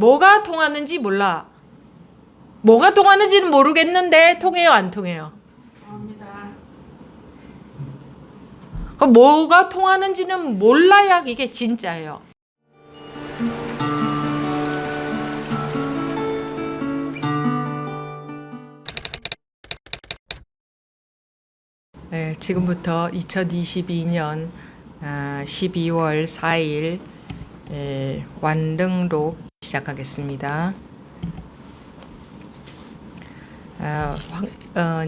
뭐가 통하는지 몰라. 뭐가 통하는지는 모르겠는데 통해요, 안 통해요? 뭐가 통하는지는 몰라야 이게 진짜예요. 네, 지금부터 2022년 12월 4일 완등록 시작하겠습니다.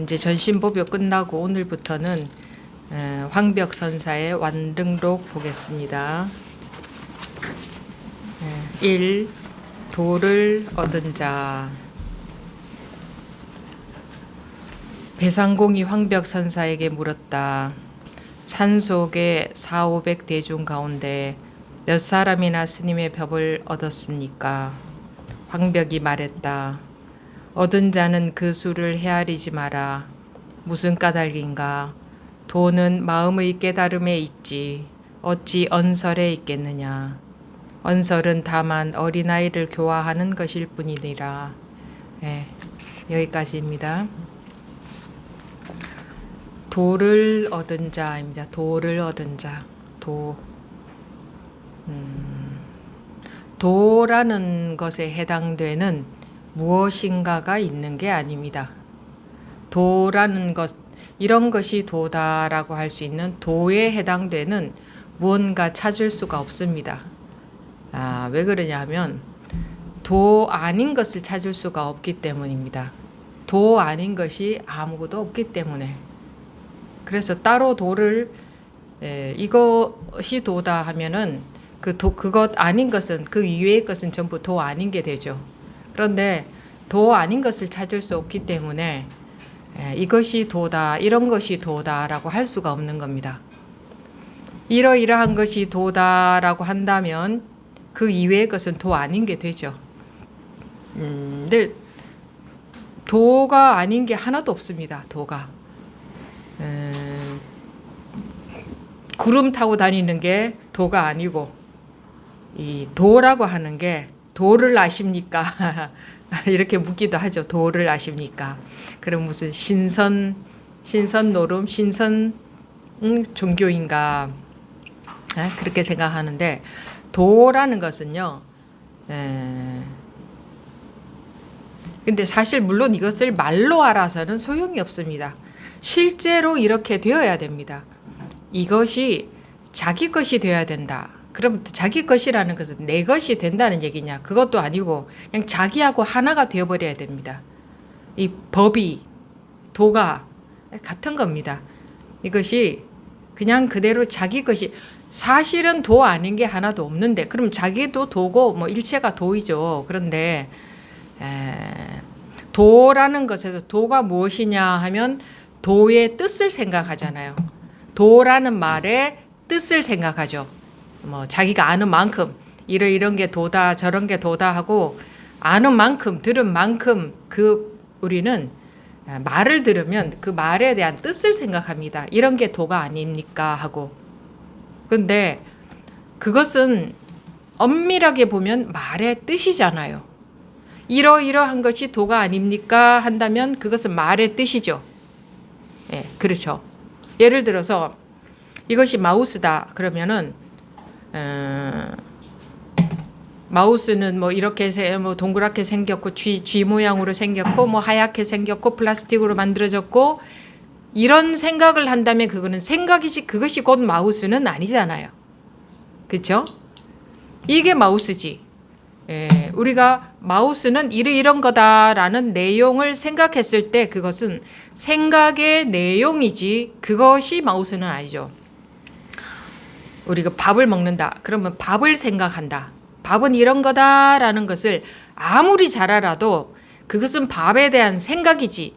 이제 전신보교 끝나고 오늘부터는 황벽선사의 완등록 보겠습니다. 1. 도를 얻은 자. 배상공이 황벽선사에게 물었다. 산 속의 4,500 대중 가운데 몇 사람이나 스님의 법을 얻었습니까? 황벽이 말했다. 얻은 자는 그 수를 헤아리지 마라. 무슨 까닭인가? 도는 마음의 깨달음에 있지 어찌 언설에 있겠느냐. 언설은 다만 어린아이를 교화하는 것일 뿐이니라. 여기까지입니다. 도를 얻은 자입니다. 도를 얻은 자. 도라는 것에 해당되는 무엇인가가 있는 게 아닙니다. 도라는 것, 이런 것이 도다라고 할 수 있는 도에 해당되는 무언가 찾을 수가 없습니다. 왜 그러냐 하면 도 아닌 것을 찾을 수가 없기 때문입니다. 도 아닌 것이 아무것도 없기 때문에. 그래서 따로 도를 이것이 도다 하면은 그것 아닌 것은, 그 이외의 것은 전부 도 아닌 게 되죠. 그런데 도 아닌 것을 찾을 수 없기 때문에 이것이 도다, 이런 것이 도다라고 할 수가 없는 겁니다. 이러이러한 것이 도다라고 한다면 그 이외의 것은 도 아닌 게 되죠. 근데 도가 아닌 게 하나도 없습니다. 도가. 구름 타고 다니는 게 도가 아니고, 이 도라고 하는 게 도를 아십니까? 이렇게 묻기도 하죠. 도를 아십니까? 그럼 무슨 신선 노름, 신선 종교인가? 그렇게 생각하는데, 도라는 것은요. 근데 사실 물론 이것을 말로 알아서는 소용이 없습니다. 실제로 이렇게 되어야 됩니다. 이것이 자기 것이 되어야 된다. 그럼 자기 것이라는 것은 내 것이 된다는 얘기냐? 그것도 아니고 그냥 자기하고 하나가 되어버려야 됩니다. 이 법이, 도가 같은 겁니다. 이것이 그냥 그대로 자기 것이, 사실은 도 아닌 게 하나도 없는데 그럼 자기도 도고 뭐 일체가 도이죠. 그런데 도라는 것에서 도가 무엇이냐 하면 도의 뜻을 생각하잖아요. 도라는 말의 뜻을 생각하죠. 뭐 자기가 아는 만큼 이런 게 도다 저런 게 도다 하고 아는 만큼 들은 만큼 우리는 말을 들으면 그 말에 대한 뜻을 생각합니다. 이런 게 도가 아닙니까 하고. 근데 그것은 엄밀하게 보면 말의 뜻이잖아요. 이러이러한 것이 도가 아닙니까 한다면 그것은 말의 뜻이죠. 그렇죠. 예를 들어서 이것이 마우스다 그러면은 마우스는 뭐 이렇게 뭐 동그랗게 생겼고 G 모양으로 생겼고 뭐 하얗게 생겼고 플라스틱으로 만들어졌고 이런 생각을 한다면 그거는 생각이지 그것이 곧 마우스는 아니잖아요. 그렇죠? 이게 마우스지. 우리가 마우스는 이런 거다라는 내용을 생각했을 때 그것은 생각의 내용이지 그것이 마우스는 아니죠. 우리가 밥을 먹는다. 그러면 밥을 생각한다. 밥은 이런 거다라는 것을 아무리 잘 알아도 그것은 밥에 대한 생각이지.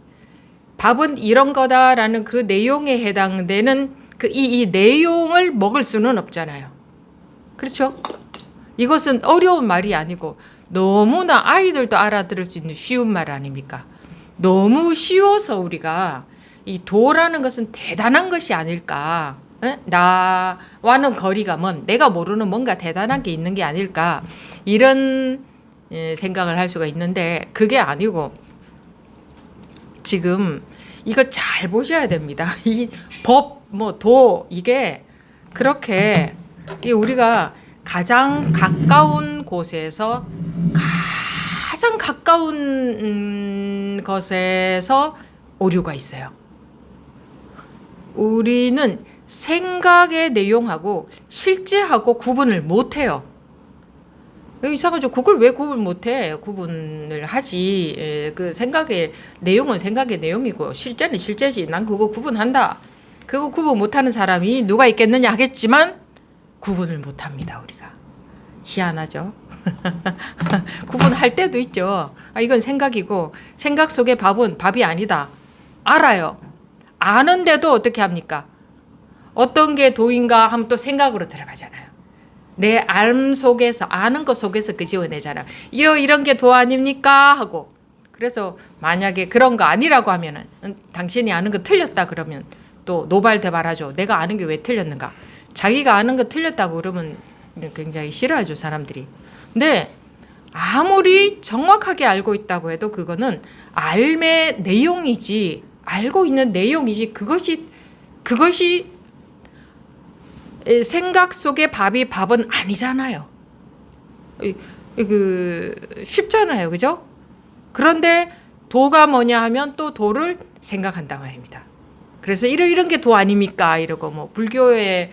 밥은 이런 거다라는 그 내용에 해당되는 이 내용을 먹을 수는 없잖아요. 그렇죠? 이것은 어려운 말이 아니고 너무나 아이들도 알아들을 수 있는 쉬운 말 아닙니까? 너무 쉬워서 우리가 이 도라는 것은 대단한 것이 아닐까? 나와는 거리가 먼 내가 모르는 뭔가 대단한 게 있는 게 아닐까? 이런 생각을 할 수가 있는데 그게 아니고 지금 이거 잘 보셔야 됩니다. 이 법, 뭐 도 이게 그렇게 우리가 가장 가까운 곳에서 가장 가까운 것에서 오류가 있어요. 우리는 생각의 내용하고 실제하고 구분을 못해요. 이상하죠. 그걸 왜 구분 못해? 구분을 하지. 그 생각의 내용은 생각의 내용이고 실제는 실제지. 난 그거 구분한다. 그거 구분 못하는 사람이 누가 있겠느냐 하겠지만 구분을 못합니다. 우리가. 희한하죠. 구분할 때도 있죠. 이건 생각이고 생각 속의 밥은 밥이 아니다. 알아요. 아는데도 어떻게 합니까? 어떤 게 도인가 하면 또 생각으로 들어가잖아요. 내 알 속에서 아는 것 속에서 끄집어내잖아. 이런 게 도 아닙니까? 하고. 그래서 만약에 그런 거 아니라고 하면은 당신이 아는 거 틀렸다 그러면 또 노발대발하죠. 내가 아는 게 왜 틀렸는가? 자기가 아는 거 틀렸다고 그러면 굉장히 싫어하죠, 사람들이. 근데 아무리 정확하게 알고 있다고 해도 그거는 알의 내용이지, 알고 있는 내용이지, 그것이 생각 속의 밥은 아니잖아요. 쉽잖아요, 그죠? 그런데 도가 뭐냐 하면 또 도를 생각한단 말입니다. 그래서 이런 게 도 아닙니까? 이러고 뭐 불교의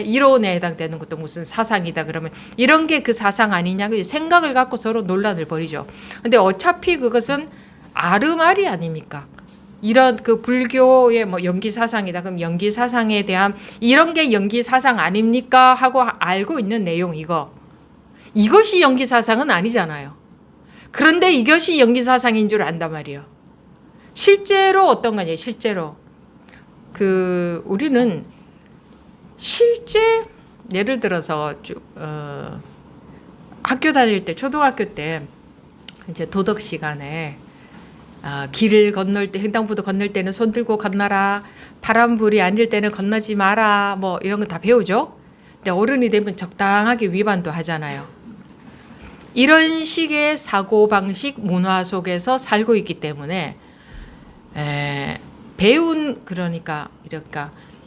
이론에 해당되는 것도 무슨 사상이다 그러면 이런 게 그 사상 아니냐? 생각을 갖고 서로 논란을 벌이죠. 근데 어차피 그것은 아르말이 아닙니까? 이런 그 불교의 뭐 연기 사상이다. 그럼 연기 사상에 대한 이런 게 연기 사상 아닙니까? 하고 알고 있는 내용 이것이 연기 사상은 아니잖아요. 그런데 이것이 연기 사상인 줄 안단 말이에요. 실제로 어떤 거냐? 실제로 우리는 실제 예를 들어서 학교 다닐 때 초등학교 때 이제 도덕 시간에 길을 건널 때 횡단보도 건널 때는 손 들고 건너라. 파란불이 아닐 때는 건너지 마라. 뭐 이런 거 다 배우죠. 근데 어른이 되면 적당하게 위반도 하잖아요. 이런 식의 사고방식 문화 속에서 살고 있기 때문에 그러니까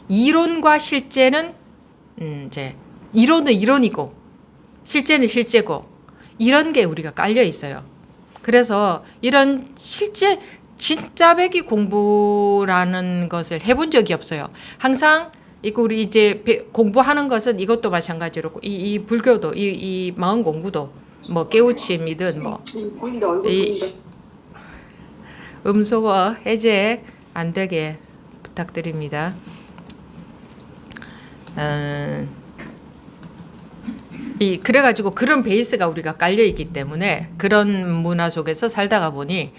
이론과 실제는 이제 이론은 이론이고 실제는 실제고 이런 게 우리가 깔려 있어요. 그래서 이런 실제 진짜 배기 공부라는 것을 해본 적이 없어요. 항상 우리 이제 공부하는 것은 이것도 마찬가지로 이 불교도 이 마음 공부도 뭐 깨우침이든 뭐 이 음소거 해제 안 되게 부탁드립니다. 그래가지고 그런 베이스가 우리가 깔려 있기 때문에 그런 문화 속에서 살다가 보니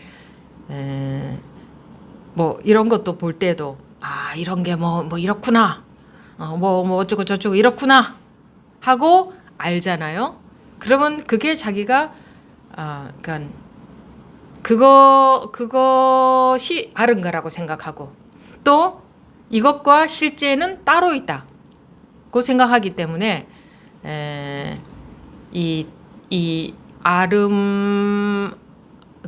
뭐 이런 것도 볼 때도 이런 게 뭐 이렇구나 뭐 어쩌고 저쩌고 이렇구나 하고 알잖아요. 그러면 그게 자기가 그러니까 그것이 옳은 거라고 생각하고 또 이것과 실제는 따로 있다고 생각하기 때문에 이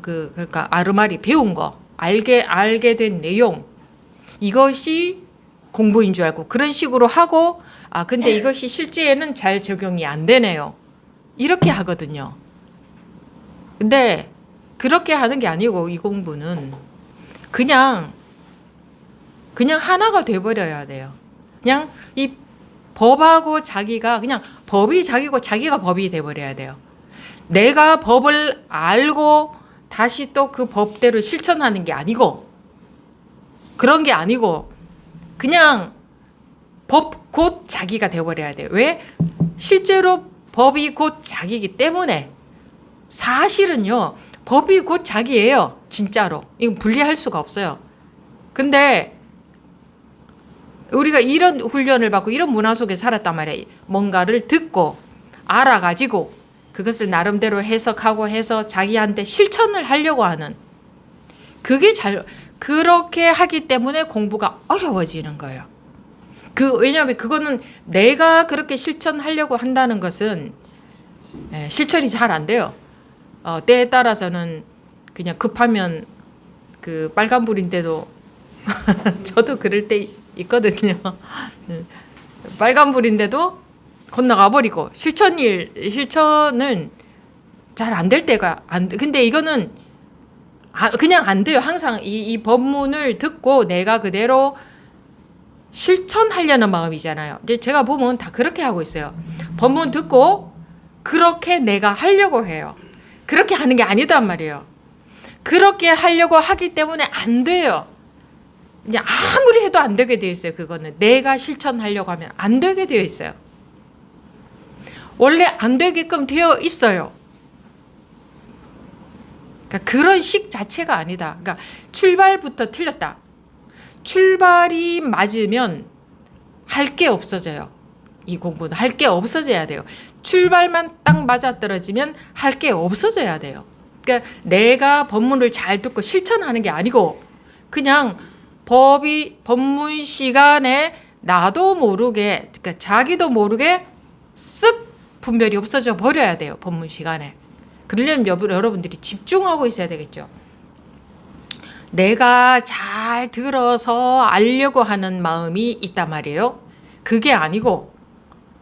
그러니까 아르마리 배운 거 알게 된 내용 이것이 공부인 줄 알고 그런 식으로 하고 근데 이것이 실제에는 잘 적용이 안 되네요. 이렇게 하거든요. 근데 그렇게 하는 게 아니고 이 공부는 그냥 하나가 돼버려야 돼요. 그냥 이 법하고 자기가 그냥 법이 자기고 자기가 법이 돼버려야 돼요. 내가 법을 알고 다시 또 그 법대로 실천하는 게 아니고 그런 게 아니고 그냥 법 곧 자기가 돼버려야 돼요. 왜? 실제로 법이 곧 자기이기 때문에 사실은요. 법이 곧 자기예요. 진짜로. 이건 분리할 수가 없어요. 근데 우리가 이런 훈련을 받고 이런 문화 속에 살았단 말이에요. 뭔가를 듣고 알아가지고 그것을 나름대로 해석하고 해서 자기한테 실천을 하려고 하는 그게 그렇게 하기 때문에 공부가 어려워지는 거예요. 왜냐하면 그거는 내가 그렇게 실천하려고 한다는 것은 실천이 잘 안 돼요. 때에 따라서는 그냥 급하면 그 빨간불인데도 저도 그럴 때 있거든요. 빨간불인데도 건너가 버리고 실천은 잘 안 될 때가 안 돼. 근데 이거는 그냥 안 돼요. 항상 이 법문을 듣고 내가 그대로 실천하려는 마음이잖아요. 이제 제가 보면 다 그렇게 하고 있어요. 법문 듣고 그렇게 내가 하려고 해요. 그렇게 하는 게 아니단 말이에요. 그렇게 하려고 하기 때문에 안 돼요. 그냥 아무리 해도 안 되게 되어 있어요. 그거는 내가 실천하려고 하면 안 되게 되어 있어요. 원래 안 되게끔 되어 있어요. 그러니까 그런 식 자체가 아니다. 그러니까 출발부터 틀렸다. 출발이 맞으면 할 게 없어져요. 이 공부는 할 게 없어져야 돼요. 출발만 딱 맞아떨어지면 할 게 없어져야 돼요. 그러니까 내가 법문을 잘 듣고 실천하는 게 아니고 그냥 법문 시간에 나도 모르게, 그러니까 자기도 모르게 쓱 분별이 없어져 버려야 돼요. 법문 시간에. 그러려면 여러분들이 집중하고 있어야 되겠죠. 내가 잘 들어서 알려고 하는 마음이 있단 말이에요. 그게 아니고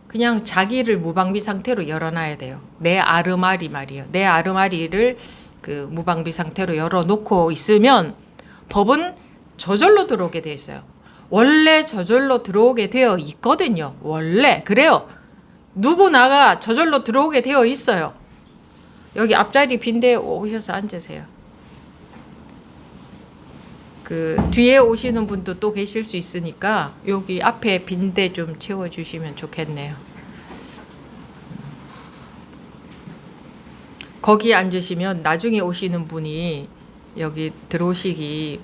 그냥 자기를 무방비 상태로 열어놔야 돼요. 내 아르마리 말이에요. 내 아르마리를 그 무방비 상태로 열어놓고 있으면 법은 저절로 들어오게 돼 있어요. 원래 저절로 들어오게 되어 있거든요. 원래 그래요. 누구나가 저절로 들어오게 되어 있어요. 여기 앞자리 빈데 오셔서 앉으세요. 그 뒤에 오시는 분도 또 계실 수 있으니까 여기 앞에 빈데 좀 채워주시면 좋겠네요. 거기 앉으시면 나중에 오시는 분이 여기 들어오시기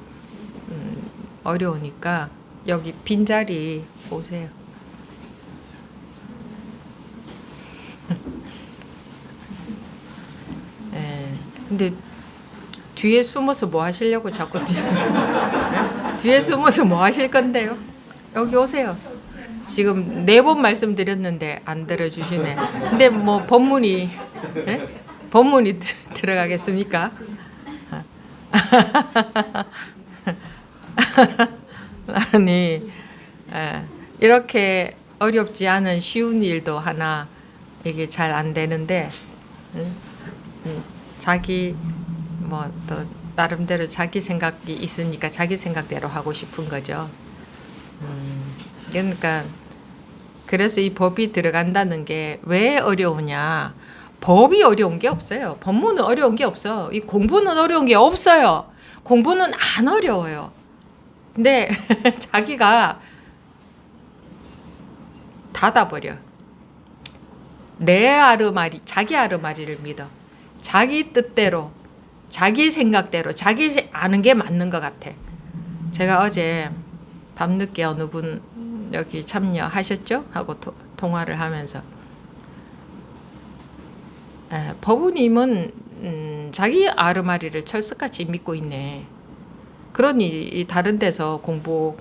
어려우니까 여기 빈자리 오세요. 네. 근데 뒤에 숨어서 뭐 하시려고 자꾸 뒤에 숨어서 뭐 하실 건데요? 여기 오세요. 지금 4번 말씀드렸는데 안 들어주시네. 근데 뭐 법문이 네? 법문이 들어가겠습니까? 아니 이렇게 어렵지 않은 쉬운 일도 하나 이게 잘 안 되는데 자기 뭐 또 나름대로 자기 생각이 있으니까 자기 생각대로 하고 싶은 거죠. 그러니까 그래서 이 법이 들어간다는 게 왜 어려우냐? 법이 어려운 게 없어요. 법문은 어려운 게 없어. 이 공부는 어려운 게 없어요. 공부는 안 어려워요. 근데 자기가 닫아버려. 내 아르마리, 자기 아르마리를 믿어. 자기 뜻대로, 자기 생각대로, 자기 아는 게 맞는 것 같아. 제가 어제 밤늦게 어느 분 여기 참여하셨죠? 하고 통화를 하면서 법우님은 자기 아르마리를 철석같이 믿고 있네. 그러니 다른 데서 공부를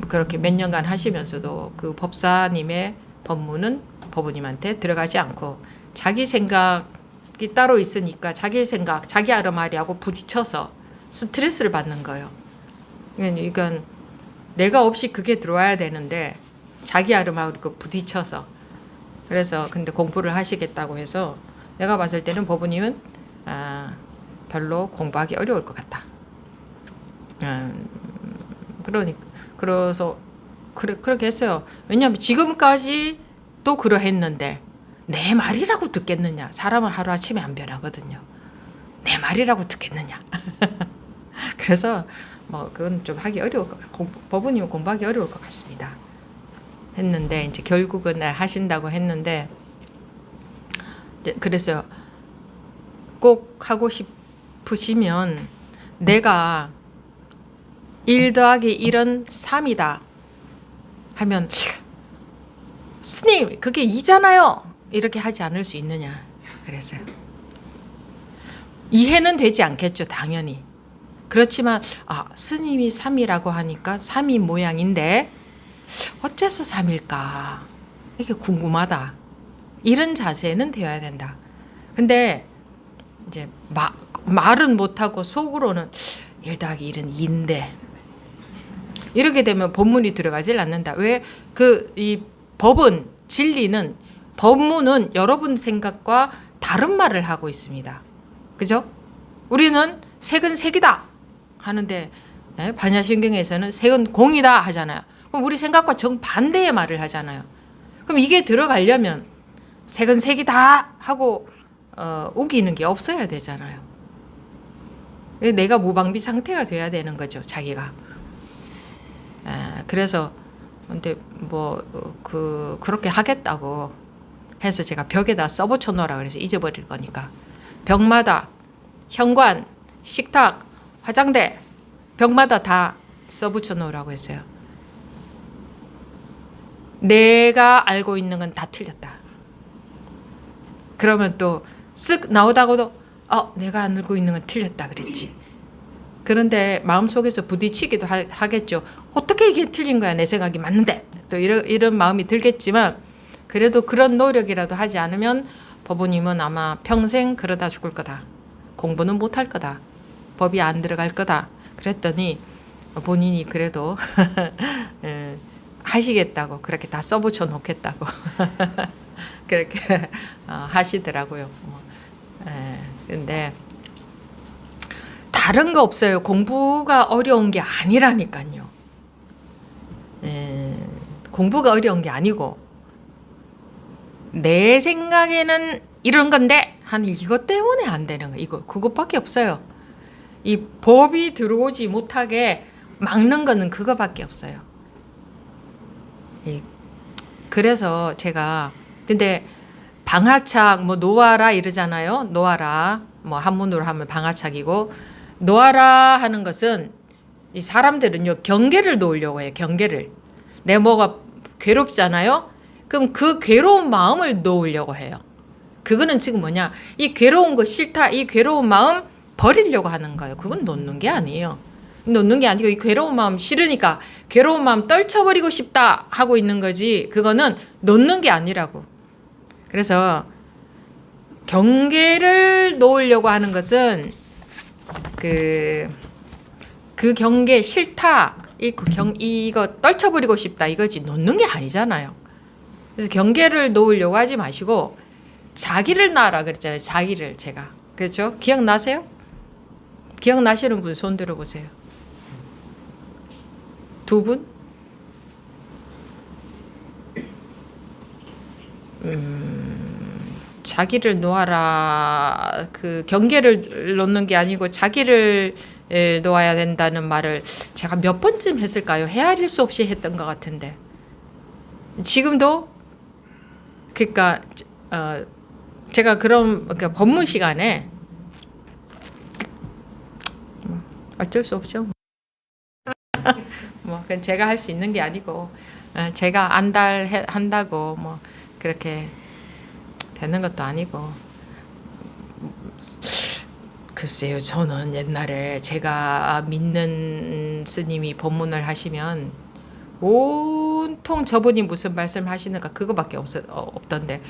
그렇게 몇 년간 하시면서도 그 법사님의 법문은 법우님한테 들어가지 않고 자기 생각이 따로 있으니까 자기 생각, 자기 아르마리하고 부딪혀서 스트레스를 받는 거예요. 이건 내가 없이 그게 들어와야 되는데 자기 아르마리하고 부딪혀서 그래서 근데 공부를 하시겠다고 해서 내가 봤을 때는 법우님은 별로 공부하기 어려울 것 같다. 그래서 그렇게 했어요. 왜냐하면 지금까지 또 그러했는데 내 말이라고 듣겠느냐? 사람은 하루아침에 안 변하거든요. 내 말이라고 듣겠느냐? 그래서 뭐 그건 좀 하기 어려울 것 같고 법우님은 공부하기 어려울 것 같습니다. 했는데 이제 결국은 하신다고 했는데 그래서 꼭 하고 싶으시면 내가 1 더하기 1은 3이다 하면 스님 그게 2잖아요 이렇게 하지 않을 수 있느냐 그랬어요. 이해는 되지 않겠죠 당연히. 그렇지만 스님이 3이라고 하니까 3이 모양인데 어째서 3일까 이게 궁금하다 이런 자세는 되어야 된다. 근데 이제 말은 못하고 속으로는 1 더하기 1은 2인데 이렇게 되면 본문이 들어가질 않는다. 왜? 이 법은, 진리는, 법문은 여러분 생각과 다른 말을 하고 있습니다. 그죠? 우리는 색은 색이다 하는데 반야신경에서는 색은 공이다 하잖아요. 그럼 우리 생각과 정반대의 말을 하잖아요. 그럼 이게 들어가려면 색은 색이다 하고 우기는 게 없어야 되잖아요. 내가 무방비 상태가 돼야 되는 거죠, 자기가. 그래서 근데 그렇게 하겠다고 해서 제가 벽에다 써붙여 놓으라 그래서 잊어버릴 거니까 벽마다 현관, 식탁, 화장대 벽마다 다 써붙여 놓으라고 했어요. 내가 알고 있는 건 다 틀렸다. 그러면 또 쓱 나오다가도 내가 알고 있는 건 틀렸다 그랬지. 그런데 마음속에서 부딪히기도 하겠죠. 어떻게 이게 틀린 거야? 내 생각이 맞는데. 또 이런 마음이 들겠지만 그래도 그런 노력이라도 하지 않으면 법부님은 아마 평생 그러다 죽을 거다. 공부는 못할 거다. 법이 안 들어갈 거다. 그랬더니 본인이 그래도 하시겠다고 그렇게 다 써붙여 놓겠다고 그렇게 하시더라고요. 근데 다른 거 없어요. 공부가 어려운 게 아니라니까요. 공부가 어려운 게 아니고 내 생각에는 이런 건데 한 이것 때문에 안 되는 거 그것밖에 없어요. 이 법이 들어오지 못하게 막는 거는 그거밖에 없어요. 그래서 제가 근데 방하착 놓아라 이러잖아요. 놓아라 한문으로 하면 방하착이고 놓아라 하는 것은 이 사람들은요 경계를 놓으려고 해요. 경계를 내 뭐가 괴롭잖아요. 그럼 그 괴로운 마음을 놓으려고 해요. 그거는 지금 뭐냐 이 괴로운 거 싫다 이 괴로운 마음 버리려고 하는 거예요. 그건 놓는 게 아니에요. 놓는 게 아니고 이 괴로운 마음 싫으니까 괴로운 마음 떨쳐버리고 싶다 하고 있는 거지 그거는 놓는 게 아니라고. 그래서 경계를 놓으려고 하는 것은 그 경계 싫다 이거 떨쳐버리고 싶다 이거지 놓는 게 아니잖아요. 그래서 경계를 놓으려고 하지 마시고 자기를 낳아라 그랬잖아요. 자기를 제가 그렇죠? 기억나세요? 기억나시는 분 손 들어보세요. 2분? 자기를 놓아라 그 경계를 놓는 게 아니고 자기를 놓아야 된다는 말을 제가 몇 번쯤 했을까요? 헤아릴 수 없이 했던 것 같은데 지금도 그러니까 제가 그러니까 법문 시간에 어쩔 수 없죠. 그건 제가 할 수 있는 게 아니고 제가 한다고 그렇게 되는 것도 아니고 글쎄요. 저는 옛날에 제가 믿는 스님이 법문을 하시면 온통 저분이 무슨 말씀을 하시는가 그거밖에 없던데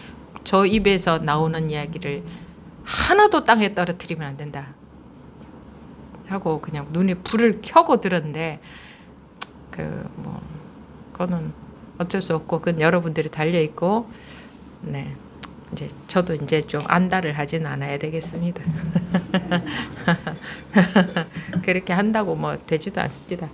저 입에서 나오는 이야기를 하나도 땅에 떨어뜨리면 안 된다 하고 그냥 눈에 불을 켜고 들었는데 그거는 어쩔 수 없고 그건 여러분들이 달려 있고 네 이제 저도 이제 좀 안달을 하진 않아야 되겠습니다. 그렇게 한다고 되지도 않습니다.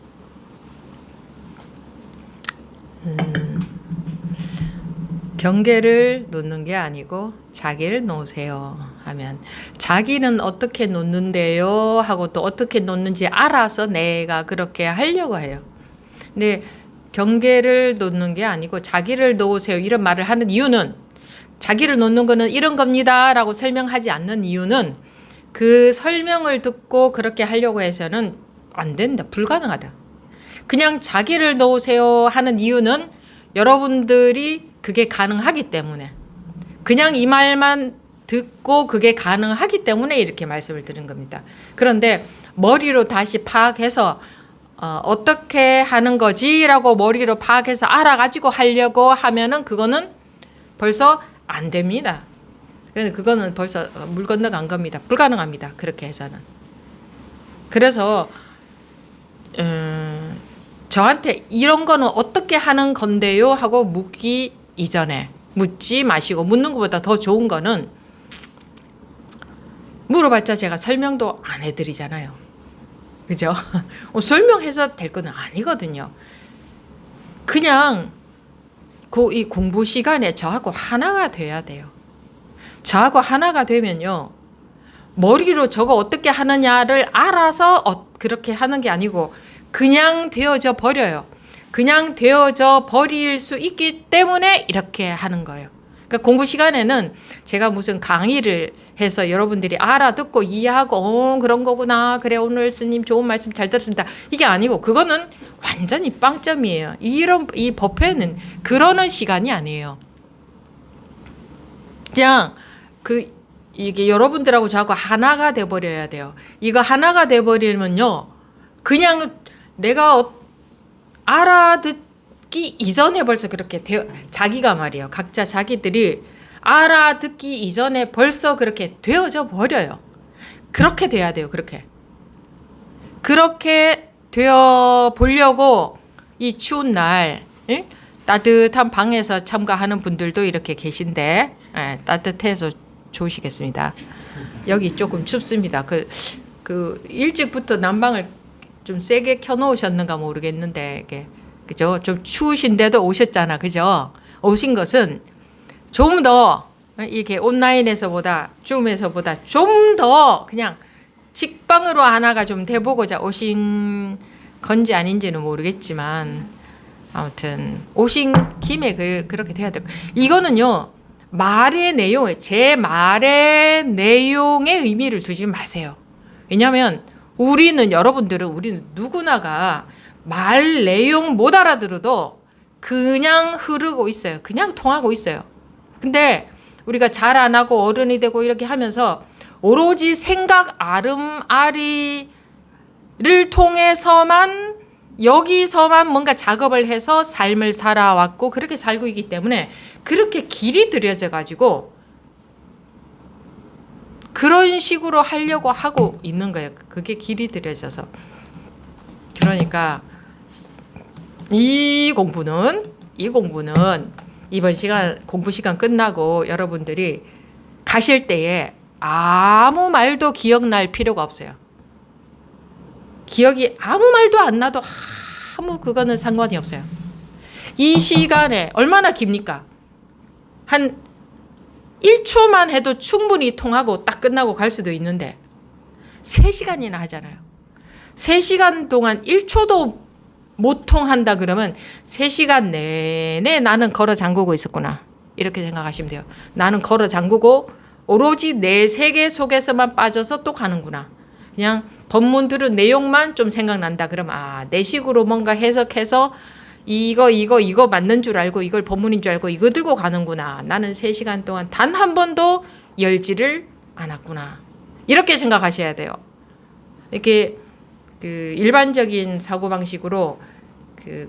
경계를 놓는 게 아니고 자기를 놓으세요 하면 자기는 어떻게 놓는데요 하고 또 어떻게 놓는지 알아서 내가 그렇게 하려고 해요. 근데 경계를 놓는 게 아니고 자기를 놓으세요 이런 말을 하는 이유는 자기를 놓는 거는 이런 겁니다 라고 설명하지 않는 이유는 그 설명을 듣고 그렇게 하려고 해서는 안 된다. 불가능하다. 그냥 자기를 놓으세요 하는 이유는 여러분들이 그게 가능하기 때문에 그냥 이 말만 듣고 그게 가능하기 때문에 이렇게 말씀을 드린 겁니다. 그런데 머리로 다시 파악해서 어떻게 하는 거지라고 머리로 파악해서 알아가지고 하려고 하면은 그거는 벌써 안 됩니다. 그거는 벌써 물 건너간 겁니다. 불가능합니다. 그렇게 해서는. 그래서 저한테 이런 거는 어떻게 하는 건데요? 하고 묻기 이전에 묻지 마시고, 묻는 것보다 더 좋은 거는 물어봤자 제가 설명도 안 해드리잖아요. 그죠? 설명해서 될 건 아니거든요. 그냥 이 공부 시간에 저하고 하나가 돼야 돼요. 저하고 하나가 되면요, 머리로 저거 어떻게 하느냐를 알아서 그렇게 하는 게 아니고 그냥 되어져 버려요. 그냥 되어져 버릴 수 있기 때문에 이렇게 하는 거예요. 그러니까 공부 시간에는 제가 무슨 강의를 해서 여러분들이 알아듣고 이해하고 그런 거구나, 그래 오늘 스님 좋은 말씀 잘 들었습니다, 이게 아니고, 그거는 완전히 빵점이에요. 이 법회는 그러는 시간이 아니에요. 그냥 이게 여러분들하고 저하고 하나가 돼버려야 돼요. 이거 하나가 돼버리면요, 그냥 내가 알아듣기 이전에 벌써 그렇게 자기가 말이에요. 각자 자기들이 알아듣기 이전에 벌써 그렇게 되어져 버려요. 그렇게 돼야 돼요. 그렇게 되어 보려고 이 추운 날 따뜻한 방에서 참가하는 분들도 이렇게 계신데, 따뜻해서 좋으시겠습니다. 여기 조금 춥습니다. 일찍부터 난방을 좀 세게 켜놓으셨는가 모르겠는데, 그죠? 좀 추우신데도 오셨잖아, 그죠? 오신 것은 좀 더 이렇게 온라인에서보다 줌에서보다 좀 더 그냥 직방으로 하나가 좀 돼보고자 오신 건지 아닌지는 모르겠지만, 아무튼 오신 김에 그렇게 돼야 돼요. 이거는요, 제 말의 내용에 의미를 두지 마세요. 왜냐하면 우리는 누구나가 말 내용 못 알아들어도 그냥 흐르고 있어요. 그냥 통하고 있어요. 근데 우리가 잘 안 하고 어른이 되고 이렇게 하면서 오로지 생각 아름아리를 통해서만, 여기서만 뭔가 작업을 해서 삶을 살아왔고 그렇게 살고 있기 때문에 그렇게 길이 들여져 가지고 그런 식으로 하려고 하고 있는 거예요. 그게 길이 들여져서. 그러니까 이 공부는 이번 공부 시간 끝나고 여러분들이 가실 때에 아무 말도 기억날 필요가 없어요. 기억이 아무 말도 안 나도 그거는 상관이 없어요. 이 시간에 얼마나 깁니까? 한 1초만 해도 충분히 통하고 딱 끝나고 갈 수도 있는데 3시간이나 하잖아요. 3시간 동안 1초도 못 통한다 그러면 3시간 내내 나는 걸어 잠그고 있었구나, 이렇게 생각하시면 돼요. 나는 걸어 잠그고 오로지 내 세계 속에서만 빠져서 또 가는구나. 그냥 법문 들은 내용만 좀 생각난다 그러면 내 식으로 뭔가 해석해서 이거 맞는 줄 알고 이걸 법문인 줄 알고 이거 들고 가는구나. 나는 3시간 동안 단 한 번도 열지를 않았구나. 이렇게 생각하셔야 돼요. 이렇게 일반적인 사고방식으로 그래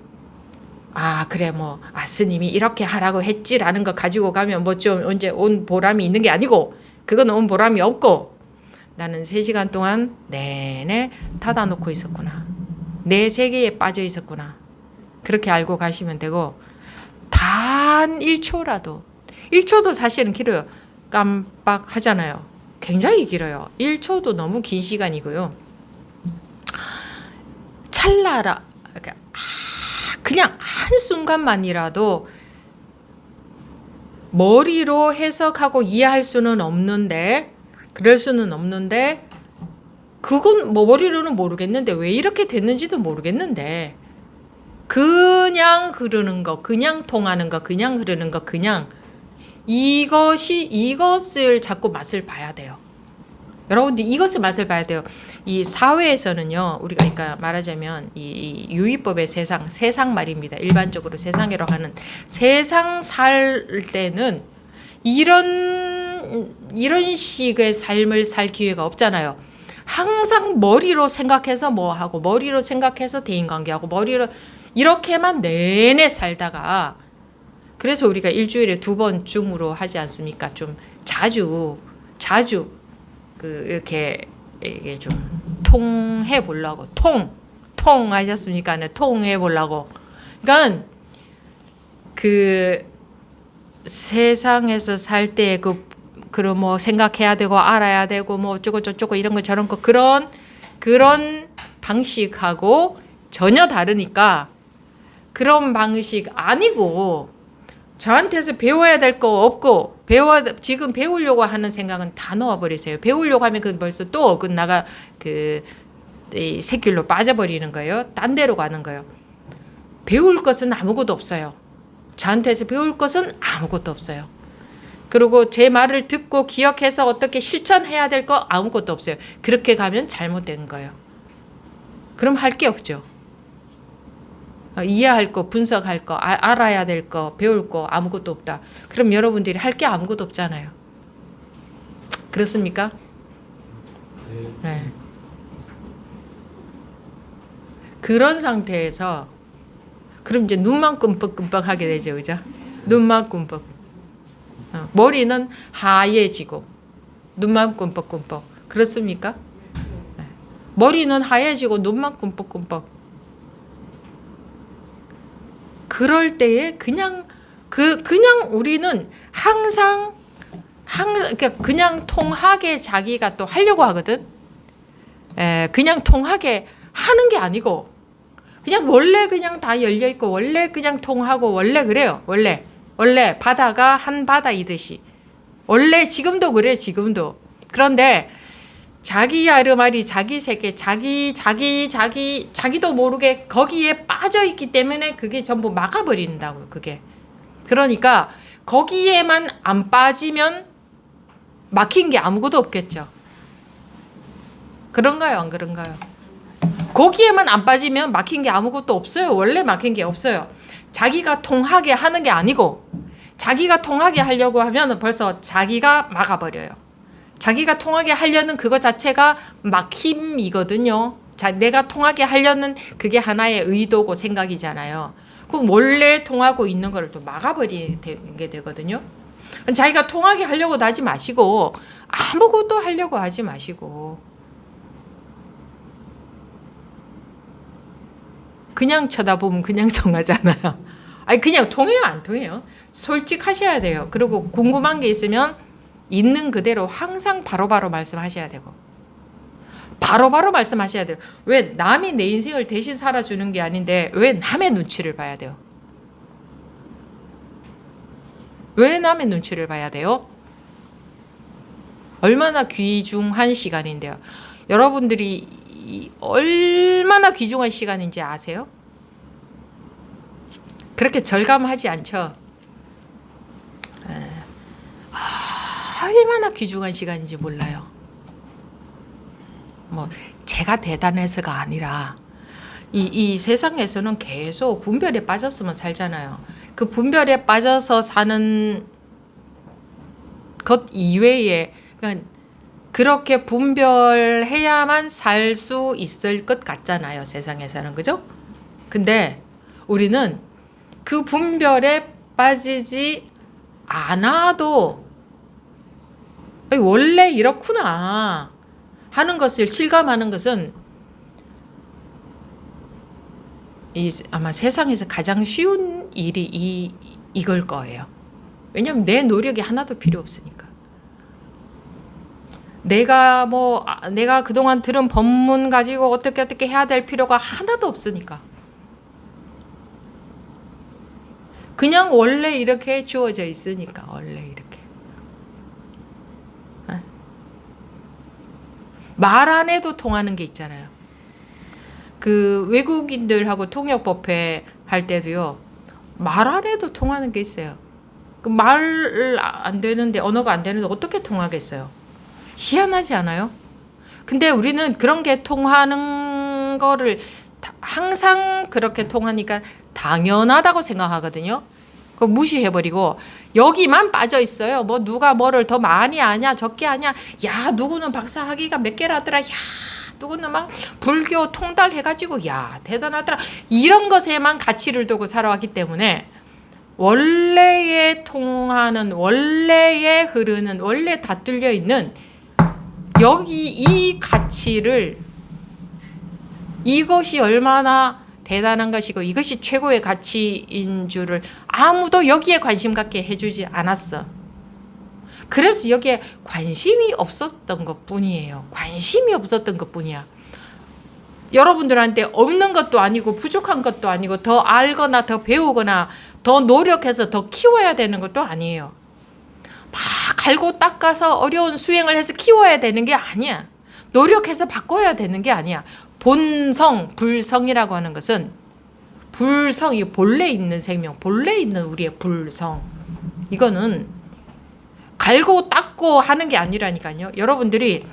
스님이 이렇게 하라고 했지라는 거 가지고 가면 좀 언제 온 보람이 있는 게 아니고, 그건 온 보람이 없고, 나는 3시간 동안 내내 닫아놓고 있었구나, 내 세계에 빠져 있었구나, 그렇게 알고 가시면 되고, 단 1초도 사실은 길어요. 깜빡하잖아요. 굉장히 길어요. 1초도 너무 긴 시간이고요. 찰나라, 그냥 한순간만이라도 머리로 해석하고 이해할 수는 없는데, 그럴 수는 없는데, 그건 머리로는 모르겠는데, 왜 이렇게 됐는지도 모르겠는데, 그냥 흐르는 거, 그냥 통하는 거, 그냥 흐르는 거, 그냥 이것을 자꾸 맛을 봐야 돼요. 여러분들 이것을 맛을 봐야 돼요. 이 사회에서는요, 우리가 그러니까 말하자면 이 유의법의 세상 말입니다. 일반적으로 세상이라고 하는 세상 살 때는 이런 식의 삶을 살 기회가 없잖아요. 항상 머리로 생각해서 하고, 머리로 생각해서 대인관계하고, 머리로 이렇게만 내내 살다가, 그래서 우리가 일주일에 2번 줌으로 하지 않습니까? 좀 자주 이렇게 이게 좀 통해 보려고 통하셨습니까? 네, 통해 보려고. 그러니까 그 세상에서 살 때 그런 뭐 생각해야 되고 알아야 되고 뭐 어쩌고 저쩌고 이런 거 저런 거 그런 방식하고 전혀 다르니까 그런 방식 아니고 저한테서 배워야 될 거 없고 지금 배우려고 하는 생각은 다 넣어버리세요. 배우려고 하면 그 벌써 또 어긋나가 이 새길로 빠져버리는 거예요. 딴 데로 가는 거예요. 배울 것은 아무것도 없어요. 저한테서 배울 것은 아무것도 없어요. 그리고 제 말을 듣고 기억해서 어떻게 실천해야 될 거 아무것도 없어요. 그렇게 가면 잘못된 거예요. 그럼 할 게 없죠. 이해할 거, 분석할 거, 알아야 될 거, 배울 거 아무것도 없다. 그럼 여러분들이 할 게 아무것도 없잖아요. 그렇습니까? 네. 그런 상태에서 그럼 이제 눈만 끔뻑끔뻑 하게 되죠. 그죠? 눈만 끔뻑. 머리는 하얘지고 눈만 끔뻑끔뻑. 그렇습니까? 네. 머리는 하얘지고 눈만 끔뻑끔뻑. 그럴 때에 그냥 우리는 항상 그냥 통하게 자기가 또 하려고 하거든. 그냥 통하게 하는 게 아니고 그냥 원래 그냥 다 열려 있고 원래 그냥 통하고 원래 그래요. 원래 바다가 한 바다이듯이 원래 지금도 그래 지금도. 그런데 자기 아르마리 자기 세계 자기도 모르게 거기에 빠져 있기 때문에 그게 전부 막아버린다고요. 그게 그러니까 거기에만 안 빠지면 막힌 게 아무것도 없겠죠. 그런가요 안 그런가요? 거기에만 안 빠지면 막힌 게 아무것도 없어요. 원래 막힌 게 없어요. 자기가 통하게 하는 게 아니고 자기가 통하게 하려고 하면 벌써 자기가 막아버려요. 자기가 통하게 하려는 그거 자체가 막힘이거든요. 내가 통하게 하려는 그게 하나의 의도고 생각이잖아요. 그럼 원래 통하고 있는 걸 또 막아버리게 되거든요. 자기가 통하게 하려고도 하지 마시고 아무것도 하려고 하지 마시고 그냥 쳐다보면 그냥 통하잖아요. 아니 그냥 통해요 안 통해요? 솔직하셔야 돼요. 그리고 궁금한 게 있으면 있는 그대로 항상 바로바로 말씀하셔야 되고 바로바로 말씀하셔야 돼요. 왜 남이 내 인생을 대신 살아주는 게 아닌데 왜 남의 눈치를 봐야 돼요? 왜 남의 눈치를 봐야 돼요? 얼마나 귀중한 시간인데요. 여러분들이 얼마나 귀중한 시간인지 아세요? 그렇게 절감하지 않죠? 얼마나 귀중한 시간인지 몰라요. 뭐 제가 대단해서가 아니라 이 세상에서는 계속 분별에 빠졌으면 살잖아요. 그 분별에 빠져서 사는 것 이외에 그러니까 그렇게 분별해야만 살 수 있을 것 같잖아요. 세상에서는 그죠? 근데 우리는 그 분별에 빠지지 않아도 원래 이렇구나 하는 것을 실감하는 것은 아마 세상에서 가장 쉬운 일이 이걸 거예요. 왜냐하면 내 노력이 하나도 필요 없으니까. 내가 그동안 들은 법문 가지고 어떻게 해야 될 필요가 하나도 없으니까. 그냥 원래 이렇게 주어져 있으니까 원래 이렇게. 말 안 해도 통하는 게 있잖아요. 그 외국인들하고 통역법회 할 때도요. 말 안 해도 통하는 게 있어요. 그 말 안 되는데 언어가 안 되는데 어떻게 통하겠어요? 희한하지 않아요? 근데 우리는 그런 게 통하는 거를 항상 그렇게 통하니까 당연하다고 생각하거든요. 그거 무시해버리고 여기만 빠져 있어요. 뭐 누가 뭐를 더 많이 아냐 적게 아냐. 야 누구는 박사 학위가 몇 개라더라. 야 누구는 막 불교 통달해가지고 야 대단하더라. 이런 것에만 가치를 두고 살아왔기 때문에 원래에 통하는, 원래에 흐르는, 원래 다 뚫려 있는 여기 이 가치를, 이것이 얼마나 대단한 것이고 이것이 최고의 가치인 줄을 아무도 여기에 관심 갖게 해주지 않았어. 그래서 여기에 관심이 없었던 것 뿐이에요. 관심이 없었던 것 뿐이야. 여러분들한테 없는 것도 아니고 부족한 것도 아니고 더 알거나 더 배우거나 더 노력해서 더 키워야 되는 것도 아니에요. 막 갈고 닦아서 어려운 수행을 해서 키워야 되는 게 아니야. 노력해서 바꿔야 되는 게 아니야. 본성, 불성이라고 하는 것은 불성이 본래 있는 생명, 본래 있는 우리의 불성. 이거는 갈고 닦고 하는 게 아니라니까요. 여러분들이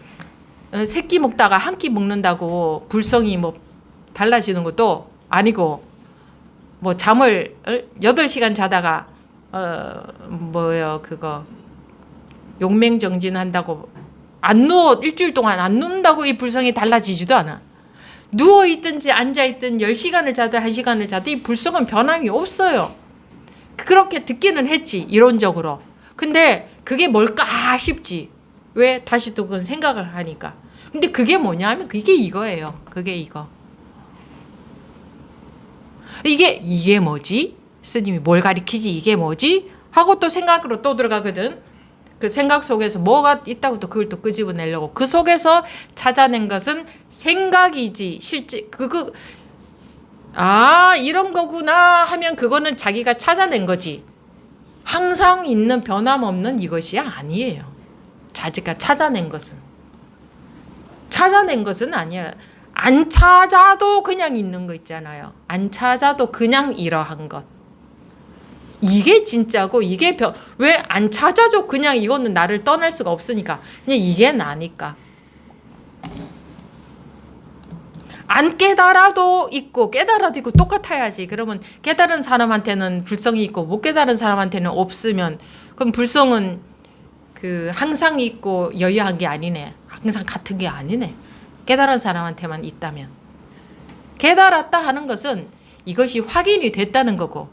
새끼 먹다가 한 끼 먹는다고 불성이 뭐 달라지는 것도 아니고, 뭐 잠을 8시간 자다가 그거 용맹정진 한다고 안 누워 일주일 동안 안 눕는다고 이 불성이 달라지지도 않아. 누워 있든지 앉아 있든 10시간을 자든 1시간을 자든 이 불성은 변함이 없어요. 그렇게 듣기는 했지, 이론적으로. 근데 그게 뭘까 싶지. 왜? 다시 또 그건 생각을 하니까. 근데 그게 뭐냐 하면 그게 이거예요. 그게 이거. 이게 뭐지? 스님이 뭘 가리키지? 이게 뭐지? 하고 또 생각으로 또 들어가거든. 그 생각 속에서 뭐가 있다고 또 그걸 또 끄집어내려고. 그 속에서 찾아낸 것은 생각이지. 실제 이런 거구나 하면 그거는 자기가 찾아낸 거지. 항상 있는 변함없는 이것이 아니에요. 자기가 찾아낸 것은. 찾아낸 것은 아니야. 안 찾아도 그냥 있는 거 있잖아요. 안 찾아도 그냥 이러한 것. 이게 진짜고, 이게 왜 안 찾아줘? 그냥 이거는 나를 떠날 수가 없으니까. 그냥 이게 나니까. 안 깨달아도 있고 깨달아도 있고 똑같아야지. 그러면 깨달은 사람한테는 불성이 있고 못 깨달은 사람한테는 없으면, 그럼 불성은 항상 있고 여유한 게 아니네. 항상 같은 게 아니네. 깨달은 사람한테만 있다면. 깨달았다 하는 것은 이것이 확인이 됐다는 거고,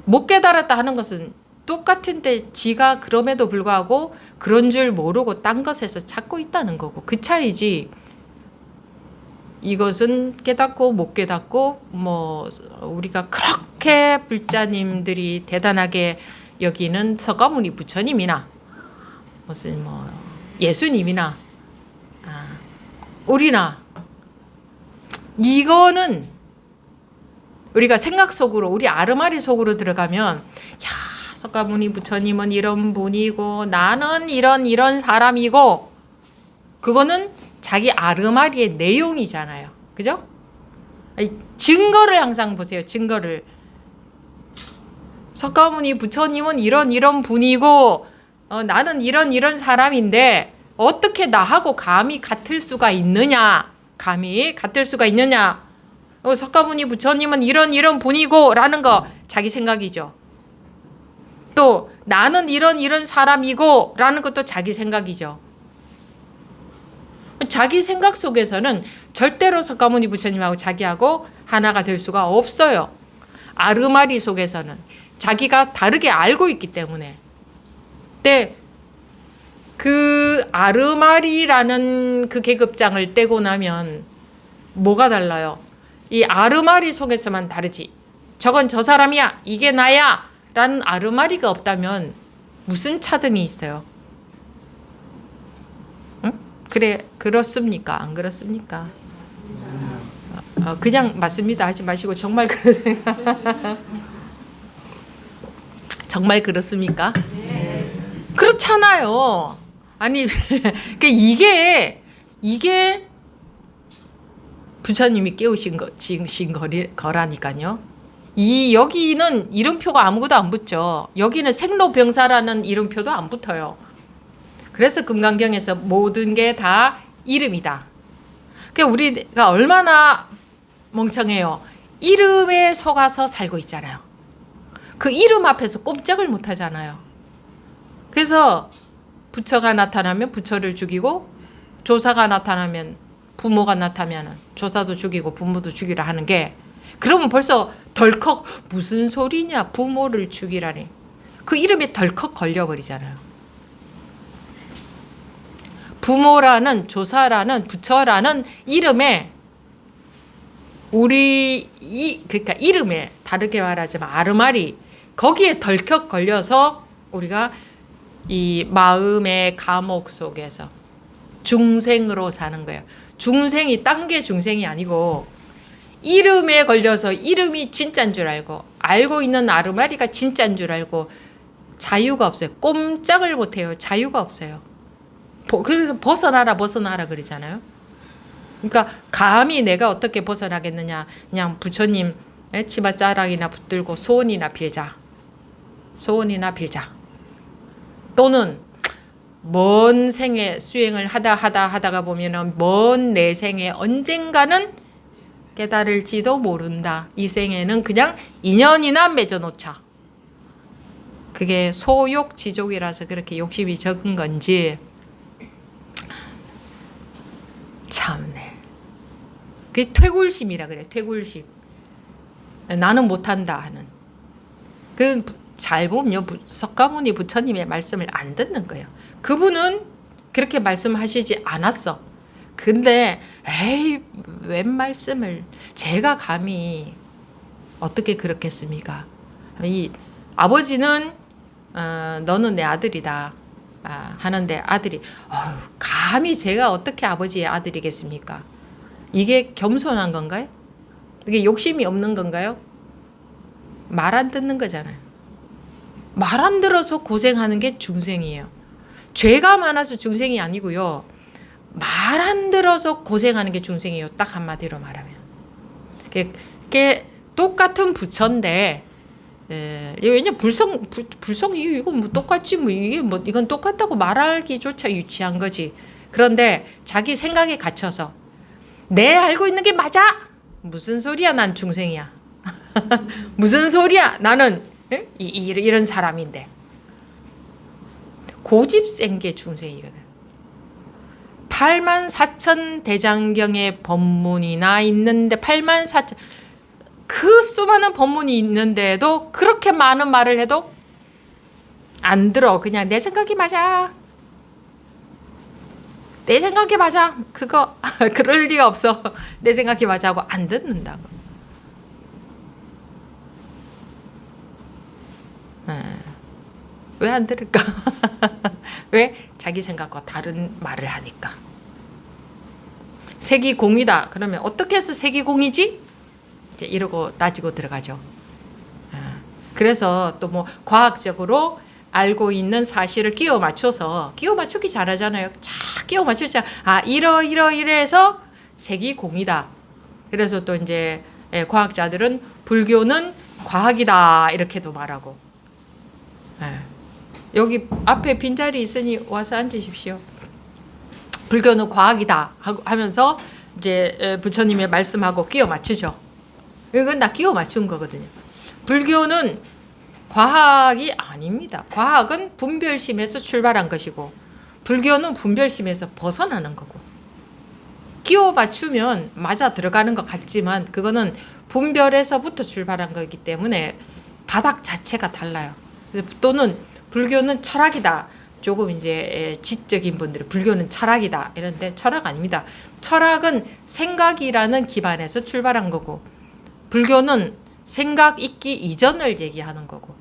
못 깨달았다 하는 것은 똑같은데 지가 그럼에도 불구하고 그런 줄 모르고 딴 것에서 찾고 있다는 거고, 그 차이지. 이것은 깨닫고 못 깨닫고, 뭐 우리가 그렇게 불자님들이 대단하게 여기는 석가모니 부처님이나 무슨 뭐 예수님이나 우리나, 이거는 우리가 생각 속으로, 우리 아르마리 속으로 들어가면, 야, 석가모니 부처님은 이런 분이고 나는 이런 사람이고, 그거는 자기 아르마리의 내용이잖아요. 그죠? 증거를 항상 보세요. 증거를. 석가모니 부처님은 이런 분이고 나는 이런 사람인데 어떻게 나하고 감히 같을 수가 있느냐? 감히 같을 수가 있느냐? 석가모니 부처님은 이런 분이고 라는 거 자기 생각이죠. 또 나는 이런 사람이고 라는 것도 자기 생각이죠. 자기 생각 속에서는 절대로 석가모니 부처님하고 자기하고 하나가 될 수가 없어요. 아르마리 속에서는 자기가 다르게 알고 있기 때문에. 근데 그 아르마리라는 그 계급장을 떼고 나면 뭐가 달라요? 이 아르마리 속에서만 다르지. 저건 저 사람이야, 이게 나야 라는 아르마리가 없다면 무슨 차등이 있어요? 응? 그렇습니까? 안 그렇습니까? 그냥 맞습니다 하지 마시고 정말 그러세요? 정말 그렇습니까? 그렇잖아요. 아니 이게 부처님이 깨우신 거라니까요. 여기는 이름표가 아무것도 안 붙죠. 여기는 생로병사라는 이름표도 안 붙어요. 그래서 금강경에서 모든 게 다 이름이다. 그러니까 우리가 얼마나 멍청해요. 이름에 속아서 살고 있잖아요. 그 이름 앞에서 꼼짝을 못 하잖아요. 그래서 부처가 나타나면 부처를 죽이고, 조사가 나타나면, 부모가 나타나면 조사도 죽이고 부모도 죽이라 하는 게 그러면 벌써 덜컥 무슨 소리냐 부모를 죽이라니. 그 이름에 덜컥 걸려버리잖아요. 부모라는 조사라는 부처라는 이름에 그러니까 이름에 다르게 말하자면 아르마리 거기에 덜컥 걸려서 우리가 이 마음의 감옥 속에서 중생으로 사는 거예요. 중생이 딴 게 중생이 아니고 이름에 걸려서 이름이 진짜인 줄 알고 있는 아르마리가 진짜인 줄 알고 자유가 없어요. 꼼짝을 못해요. 자유가 없어요. 그래서 벗어나라 그러잖아요. 그러니까 감히 내가 어떻게 벗어나겠느냐. 그냥 부처님 치맛자락이나 붙들고 소원이나 빌자. 또는 먼 생에 수행을 하다가 보면은 먼 내 생에 언젠가는 깨달을지도 모른다. 이 생에는 그냥 인연이나 맺어놓자. 그게 소욕지족이라서 그렇게 욕심이 적은 건지. 참네. 그게 퇴굴심이라 그래. 퇴굴심. 나는 못한다 하는. 잘 보면요. 석가모니 부처님의 말씀을 안 듣는 거예요. 그분은 그렇게 말씀하시지 않았어. 근데 에이 웬 말씀을 제가 감히 어떻게 그렇겠습니까? 이 아버지는 너는 내 아들이다 하는데 아들이 감히 제가 어떻게 아버지의 아들이겠습니까? 이게 겸손한 건가요? 이게 욕심이 없는 건가요? 말 안 듣는 거잖아요. 말 안 들어서 고생하는 게 중생이에요. 죄가 많아서 중생이 아니고요. 말 안 들어서 고생하는 게 중생이에요. 딱 한마디로 말하면. 그게 똑같은 부처인데 왜냐 불성 이건 뭐 똑같지 뭐 이건 똑같다고 말하기조차 유치한 거지. 그런데 자기 생각에 갇혀서 내 알고 있는 게 맞아. 무슨 소리야? 난 중생이야. 무슨 소리야? 나는 이런 사람인데. 고집 센 게 중생이거든. 84,000 대장경의 법문이나 있는데 84,000 그 수많은 법문이 있는데도 그렇게 많은 말을 해도 안 들어. 그냥 내 생각이 맞아. 내 생각이 맞아. 그거 그럴 리가 없어. 내 생각이 맞아 하고 안 듣는다고. 왜 안 들을까? 왜? 자기 생각과 다른 말을 하니까. 색이 공이다. 그러면 어떻게 해서 색이 공이지? 이제 이러고 따지고 들어가죠. 그래서 또 뭐 과학적으로 알고 있는 사실을 끼워 맞추기 잘하잖아요. 쫙 끼워 맞추자. 이래서 색이 공이다. 그래서 또 이제 과학자들은 불교는 과학이다 이렇게도 말하고. 여기 앞에 빈자리 있으니 와서 앉으십시오. 불교는 과학이다 하면서 이제 부처님의 말씀하고 끼워 맞추죠. 이건 다 끼워 맞춘 거거든요. 불교는 과학이 아닙니다. 과학은 분별심에서 출발한 것이고 불교는 분별심에서 벗어나는 거고. 끼워 맞추면 맞아 들어가는 것 같지만 그거는 분별에서부터 출발한 거기 때문에 바닥 자체가 달라요. 또는 불교는 철학이다. 조금 이제 지적인 분들이 불교는 철학이다 이런데 철학 아닙니다. 철학은 생각이라는 기반에서 출발한 거고 불교는 생각 있기 이전을 얘기하는 거고.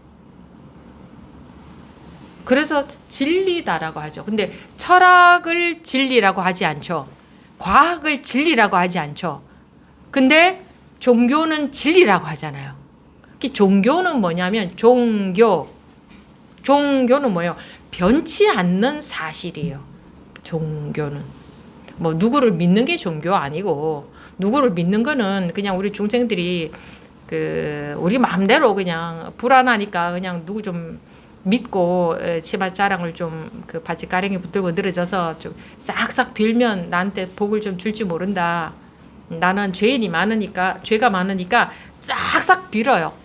그래서 진리다라고 하죠. 근데 철학을 진리라고 하지 않죠. 과학을 진리라고 하지 않죠. 근데 종교는 진리라고 하잖아요. 종교는 뭐냐면 종교는 뭐예요? 변치 않는 사실이에요. 종교는 뭐 누구를 믿는 게 종교 아니고 누구를 믿는 거는 그냥 우리 중생들이 우리 마음대로 그냥 불안하니까 그냥 누구 좀 믿고 치마 자랑을 좀 바지가랭이 붙들고 늘어져서 좀 싹싹 빌면 나한테 복을 좀 줄지 모른다. 나는 죄인이 많으니까 죄가 많으니까 싹싹 빌어요.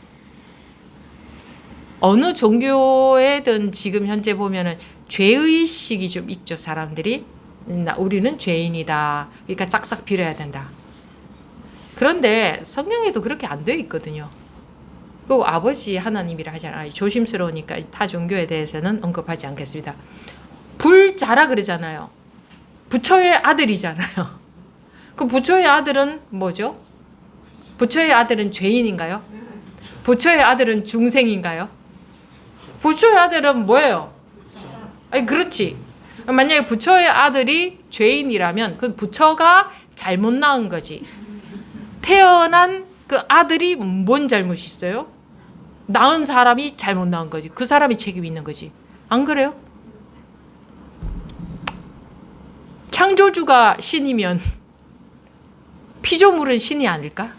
어느 종교에든 지금 현재 보면은 죄의식이 좀 있죠. 사람들이 우리는 죄인이다. 그러니까 싹싹 빌어야 된다. 그런데 성경에도 그렇게 안 되어 있거든요. 그 아버지 하나님이라 하잖아요. 조심스러우니까 타 종교에 대해서는 언급하지 않겠습니다. 불자라 그러잖아요. 부처의 아들이잖아요. 그 부처의 아들은 뭐죠? 부처의 아들은 죄인인가요? 부처의 아들은 중생인가요? 부처의 아들은 뭐예요? 아니 그렇지. 만약에 부처의 아들이 죄인이라면 그 부처가 잘못 낳은 거지. 태어난 그 아들이 뭔 잘못이 있어요? 낳은 사람이 잘못 낳은 거지. 그 사람이 책임이 있는 거지. 안 그래요? 창조주가 신이면 피조물은 신이 아닐까?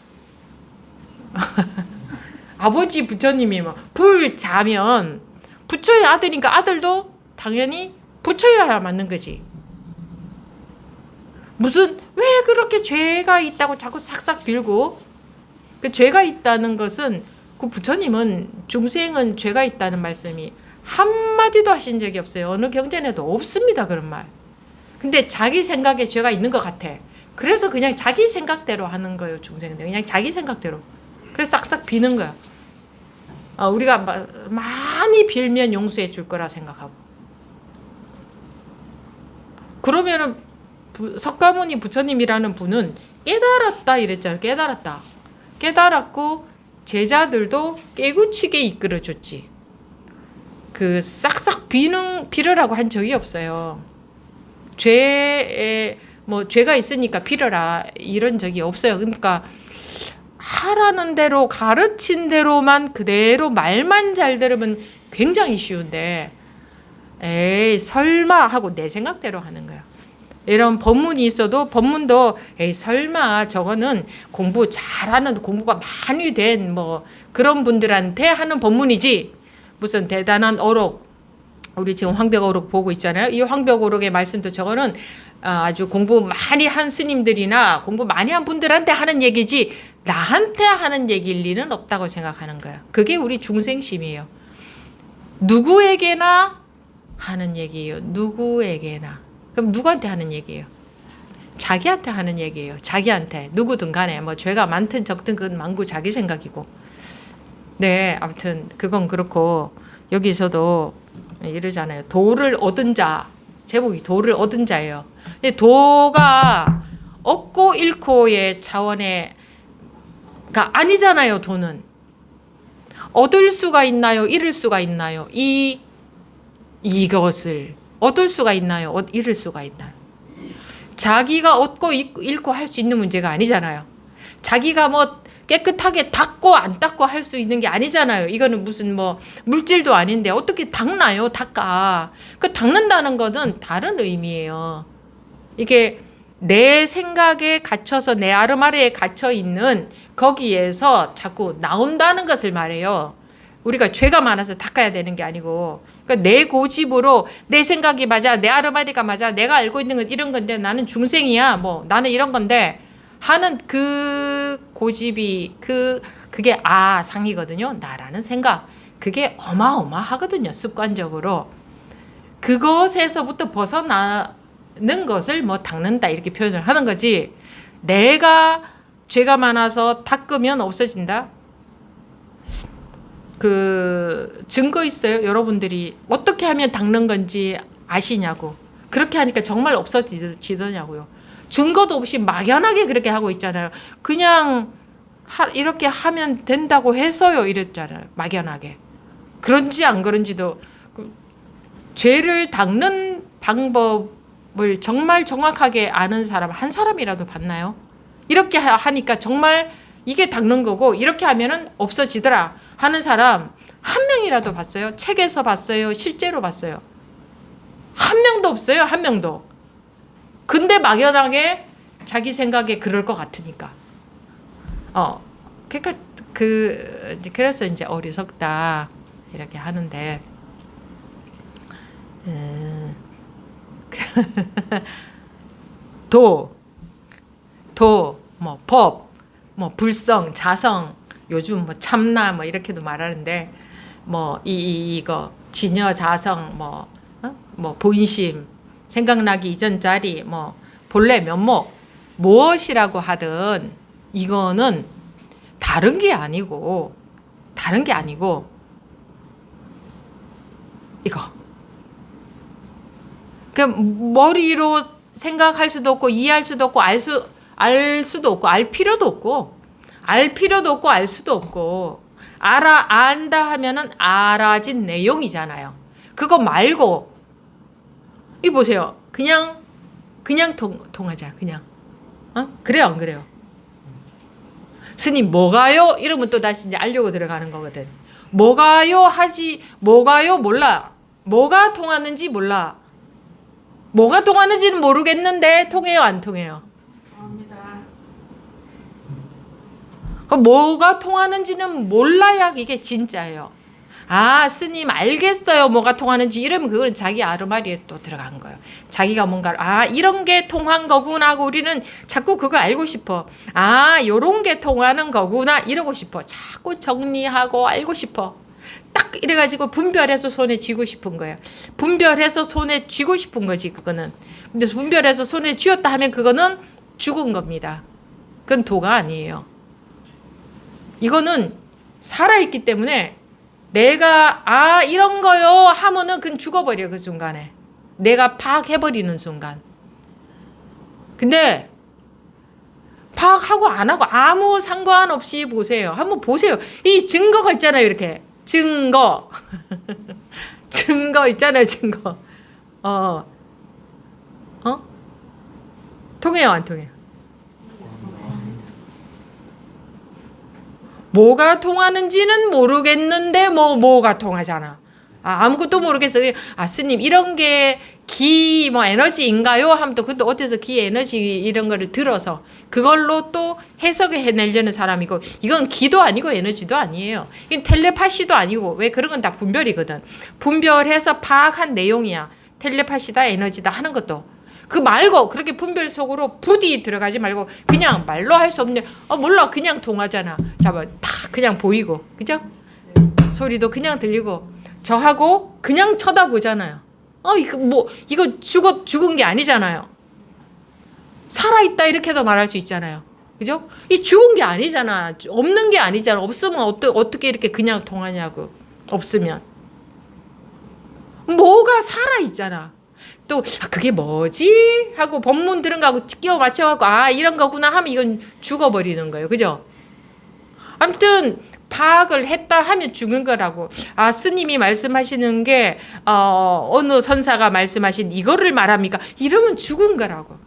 아버지 부처님이 뭐 불자면 부처의 아들이니까 아들도 당연히 부처여야 맞는 거지. 무슨 왜 그렇게 죄가 있다고 자꾸 싹싹 빌고, 그 죄가 있다는 것은 그 부처님은 중생은 죄가 있다는 말씀이 한마디도 하신 적이 없어요. 어느 경전에도 없습니다. 그런 말. 근데 자기 생각에 죄가 있는 것 같아. 그래서 그냥 자기 생각대로 하는 거예요. 중생은 그냥 자기 생각대로. 그래서 싹싹 비는 거야. 우리가 많이 빌면 용서해 줄 거라 생각하고. 그러면은 석가모니 부처님이라는 분은 깨달았다 이랬잖아요. 깨달았다. 깨달았고 제자들도 깨우치게 이끌어줬지. 그 싹싹 빌으라고 한 적이 없어요. 죄가 있으니까 빌어라 이런 적이 없어요. 그러니까 하라는 대로 가르친 대로만 그대로 말만 잘 들으면 굉장히 쉬운데, 에이 설마 하고 내 생각대로 하는 거야. 이런 법문이 있어도 법문도 에이 설마 저거는 공부 잘하는, 공부가 많이 된 뭐 그런 분들한테 하는 법문이지, 무슨 대단한 어록, 우리 지금 황벽어록 보고 있잖아요. 이 황벽어록의 말씀도 저거는 아주 공부 많이 한 스님들이나 공부 많이 한 분들한테 하는 얘기지 나한테 하는 얘기일 리는 없다고 생각하는 거예요. 그게 우리 중생심이에요. 누구에게나 하는 얘기예요. 누구에게나. 그럼 누구한테 하는 얘기예요? 자기한테 하는 얘기예요. 자기한테. 누구든 간에 뭐 죄가 많든 적든 그건 만구 자기 생각이고. 네, 아무튼 그건 그렇고 여기서도 이러잖아요. 도를 얻은 자. 제목이 도를 얻은 자예요. 근데 도가 얻고 잃고의 차원의 가 아니잖아요. 도는 얻을 수가 있나요? 잃을 수가 있나요? 이것을 얻을 수가 있나요? 잃을 수가 있나요? 자기가 얻고 잃고 할 수 있는 문제가 아니잖아요. 자기가 뭐 깨끗하게 닦고 안 닦고 할 수 있는 게 아니잖아요. 이거는 무슨 뭐 물질도 아닌데 어떻게 닦나요? 닦아. 그 닦는다는 거는 다른 의미예요. 이게 내 생각에 갇혀서 내 아르마리에 갇혀 있는 거기에서 자꾸 나온다는 것을 말해요. 우리가 죄가 많아서 닦아야 되는 게 아니고, 그러니까 내 고집으로 내 생각이 맞아, 내 아르마리가 맞아, 내가 알고 있는 건 이런 건데 나는 중생이야, 뭐 나는 이런 건데 하는 그 고집이 그게 상이거든요. 나라는 생각. 그게 어마어마하거든요. 습관적으로. 그것에서부터 벗어나는 것을 뭐 닦는다 이렇게 표현을 하는 거지. 내가 죄가 많아서 닦으면 없어진다. 그 증거 있어요? 여러분들이 어떻게 하면 닦는 건지 아시냐고. 그렇게 하니까 정말 없어지더냐고요. 증거도 없이 막연하게 그렇게 하고 있잖아요. 그냥 이렇게 하면 된다고 해서요 이랬잖아요. 막연하게. 그런지 안 그런지도. 죄를 닦는 방법을 정말 정확하게 아는 사람 한 사람이라도 봤나요? 이렇게 하니까 정말 이게 닦는 거고 이렇게 하면은 없어지더라 하는 사람 한 명이라도 봤어요? 책에서 봤어요? 실제로 봤어요? 한 명도 없어요. 한 명도. 근데 막연하게 자기 생각에 그럴 것 같으니까. 그러니까 그래서 이제 어리석다 이렇게 하는데, 뭐 법, 뭐 불성, 자성, 요즘 뭐 참나 뭐 이렇게도 말하는데, 뭐 이거 진여 자성, 뭐 본심, 생각나기 이전 자리, 뭐 본래 면목 무엇이라고 하든 이거는 다른 게 아니고 이거. 그 머리로 생각할 수도 없고 이해할 수도 없고 알 수도 없고 알 필요도 없고 알 수도 없고 안다 하면은 알아진 내용이잖아요. 그거 말고 이 보세요. 그냥 통하자. 그냥. 그래요, 안 그래요? 스님 뭐가요? 이러면 또 다시 이제 알려고 들어가는 거거든. 뭐가요? 몰라. 뭐가 통하는지 몰라. 뭐가 통하는지는 모르겠는데 통해요, 안 통해요? 그 뭐가 통하는지는 몰라야 이게 진짜예요. 스님 알겠어요. 뭐가 통하는지 이러면 그건 자기 아르마리에 또 들어간 거예요. 자기가 뭔가 이런 게 통한 거구나 하고 우리는 자꾸 그거 알고 싶어. 요런 게 통하는 거구나 이러고 싶어. 자꾸 정리하고 알고 싶어. 딱 이래가지고 분별해서 손에 쥐고 싶은 거예요. 분별해서 손에 쥐고 싶은 거지 그거는. 근데 분별해서 손에 쥐었다 하면 그거는 죽은 겁니다. 그건 도가 아니에요. 이거는 살아있기 때문에 내가 이런 거요 하면은 그건 죽어버려. 그 순간에 내가 파악해버리는 순간. 근데 파악하고 안 하고 아무 상관없이 보세요. 한번 보세요. 이 증거가 있잖아요. 이렇게 증거 증거 있잖아요. 증거 통해요, 안 통해요? 뭐가 통하는지는 모르겠는데 뭐가 통하잖아. 아무것도 모르겠어요. 스님 이런 게 기 에너지인가요? 하면 또 그것도 어디서 기 에너지 이런 거를 들어서 그걸로 또 해석을 해내려는 사람이고 이건 기도 아니고 에너지도 아니에요. 이건 텔레파시도 아니고 왜 그런 건 다 분별이거든. 분별해서 파악한 내용이야. 텔레파시다 에너지다 하는 것도. 그 말고 그렇게 분별 속으로 부디 들어가지 말고 그냥 말로 할 수 없는 몰라 그냥 통하잖아. 다 그냥 보이고 그죠? 소리도 그냥 들리고 저하고 그냥 쳐다보잖아요. 이거 죽은 게 아니잖아요. 살아있다 이렇게도 말할 수 있잖아요. 그죠? 이 죽은 게 아니잖아. 없는 게 아니잖아. 없으면 어떻게 이렇게 그냥 통하냐고. 없으면 뭐가 살아있잖아. 또 그게 뭐지? 하고 법문 들은 거하고 끼워 맞춰갖고 이런 거구나 하면 이건 죽어버리는 거예요. 그죠? 아무튼 파악을 했다 하면 죽은 거라고. 스님이 말씀하시는 게 어느 선사가 말씀하신 이거를 말합니까? 이러면 죽은 거라고.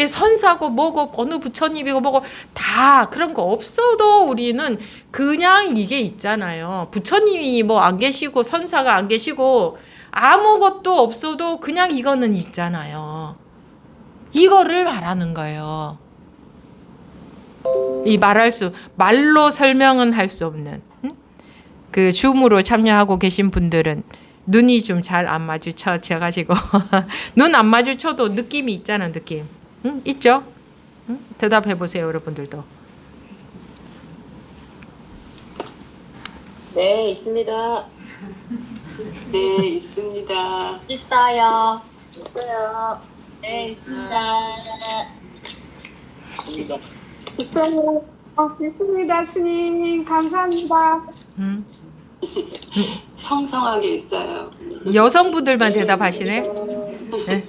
선사고 뭐고 어느 부처님이고 뭐고 다 그런 거 없어도 우리는 그냥 이게 있잖아요. 부처님이 안 계시고 선사가 안 계시고 아무것도 없어도 그냥 이거는 있잖아요. 이거를 말하는 거예요. 말로 설명은 할 수 없는. 그 줌으로 참여하고 계신 분들은 눈이 좀 잘 안 마주쳐가지고 눈 안 마주쳐도 느낌이 있잖아. 느낌. 있죠? 대답해 보세요, 여러분들도. 네, 있습니다. 네, 있습니다. 있어요. 네, 있습니다. 있습니다. 있습니다, 스님. 감사합니다. 성성하게 있어요. 여성분들만 대답하시네. 네.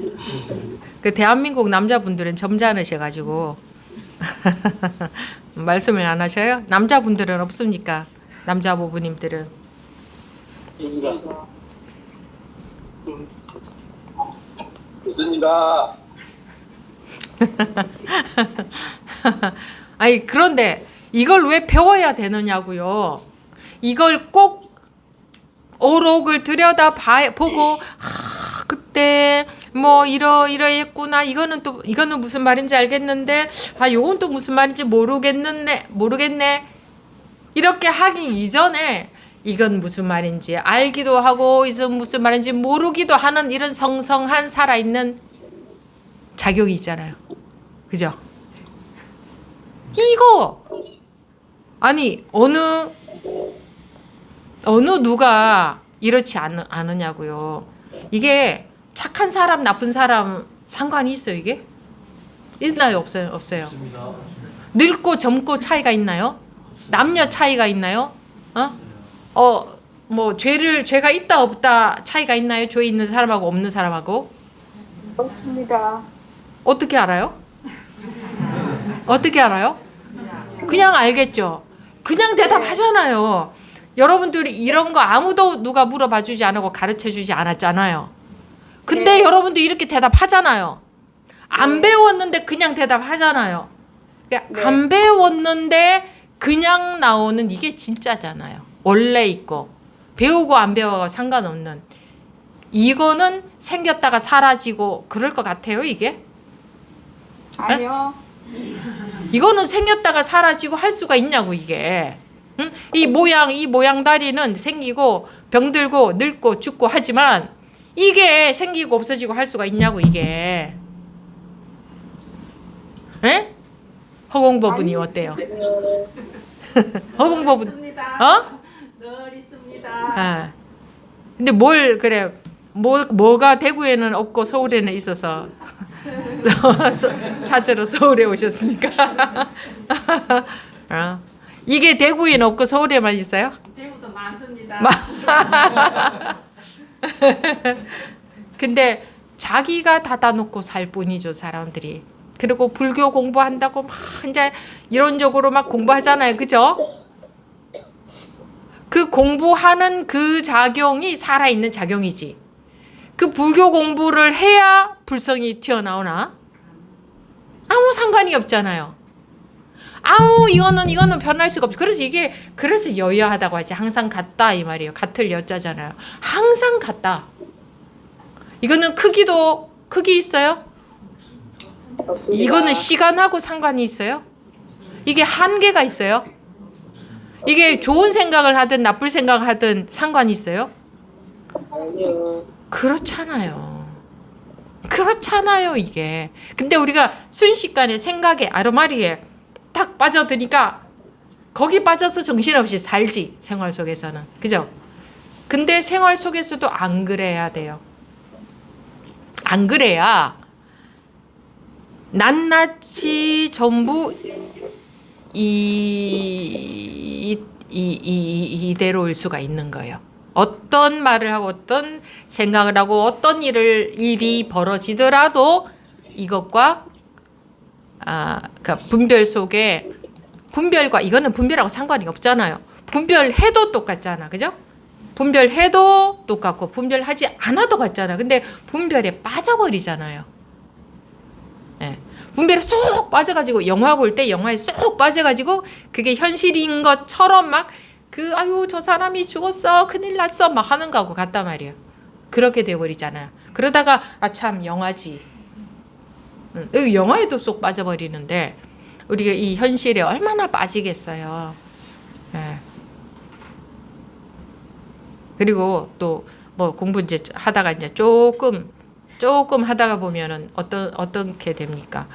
그 대한민국 남자분들은 점잖으셔가지고 말씀을 안 하셔요? 남자분들은 없습니까? 남자 부부님들은. 있습니다. 있습니다. 아니 그런데 이걸 왜 배워야 되느냐고요. 이걸 꼭 오록을 보고 그때 이러했구나. 이거는 무슨 말인지 알겠는데 요건 또 무슨 말인지 모르겠네. 이렇게 하기 이전에 이건 무슨 말인지 알기도 하고 이건 무슨 말인지 모르기도 하는 이런 성성한 살아있는 자격이 있잖아요. 그죠? 이거 아니 어느 누가 이렇지 않으냐고요. 이게 착한 사람 나쁜 사람 상관이 있어요. 이게 있나요? 없어요? 늙고 젊고 차이가 있나요? 남녀 차이가 있나요? 뭐 죄가 있다 없다 차이가 있나요? 죄 있는 사람하고 없는 사람하고? 없습니다. 어떻게 알아요? 어떻게 알아요? 그냥 알겠죠. 그냥 대답하잖아요. 여러분들이 이런 거 아무도 누가 물어봐 주지 않고 가르쳐 주지 않았잖아요. 근데 여러분들 이렇게 대답하잖아요. 안 배웠는데 그냥 대답하잖아요. 그러니까 안 배웠는데 그냥 나오는 이게 진짜잖아요. 원래 있고 배우고 안 배워가 상관없는 이거는 생겼다가 사라지고 그럴 것 같아요. 이게 아니요. 이거는 생겼다가 사라지고 할 수가 있냐고 이게. 응? 이 모양 다리는 생기고 병들고 늙고 죽고 하지만 이게 생기고 없어지고 할 수가 있냐고 이게. 에? 허공법은이 어때요? 허공법은 늘 있습니다. 아. 근데 뭘 그래 뭐가 대구에는 없고 서울에는 있어서 찾으러 서울에 오셨습니까? 이게 대구에는 없고 서울에만 있어요? 대구도 많습니다. 근데 자기가 닫아놓고 살 뿐이죠 사람들이. 그리고 불교 공부한다고 막 이제 이론적으로 막 공부하잖아요, 그죠? 그 공부하는 그 작용이 살아있는 작용이지. 그 불교 공부를 해야 불성이 튀어나오나? 아무 상관이 없잖아요. 이거는 변할 수가 없죠. 그래서 여여하다고 하지. 항상 같다 이 말이에요. 같을 여자잖아요. 항상 같다. 이거는 크기 있어요? 없습니다. 이거는 시간하고 상관이 있어요? 이게 한계가 있어요? 이게 좋은 생각을 하든 나쁜 생각을 하든 상관이 있어요? 아니요. 그렇잖아요 이게. 근데 우리가 순식간에 생각에 아르마리에 딱 빠져드니까 거기 빠져서 정신없이 살지 생활 속에서는. 그죠? 근데 생활 속에서도 안 그래야 돼요. 안 그래야 낱낱이 전부 이대로일 수가 있는 거예요. 어떤 말을 하고 어떤 생각을 하고 어떤 일이 벌어지더라도 이것과 그러니까 분별 속에 분별과 이거는 분별하고 상관이 없잖아요. 분별해도 똑같잖아, 그죠? 분별해도 똑같고 분별하지 않아도 같잖아. 근데 분별에 빠져버리잖아요. 예. 분별에 쏙 빠져가지고 영화 볼 때 영화에 쏙 빠져가지고 그게 현실인 것처럼 막 아유 저 사람이 죽었어 큰일 났어 막 하는 거하고 같단 말이에요. 그렇게 돼버리잖아요. 그러다가 참 영화지. 영화에도 쏙 빠져버리는데 우리가 이 현실에 얼마나 빠지겠어요. 예. 그리고 또 뭐 공부 이제 하다가 이제 조금 하다가 보면은 어떻게 됩니까?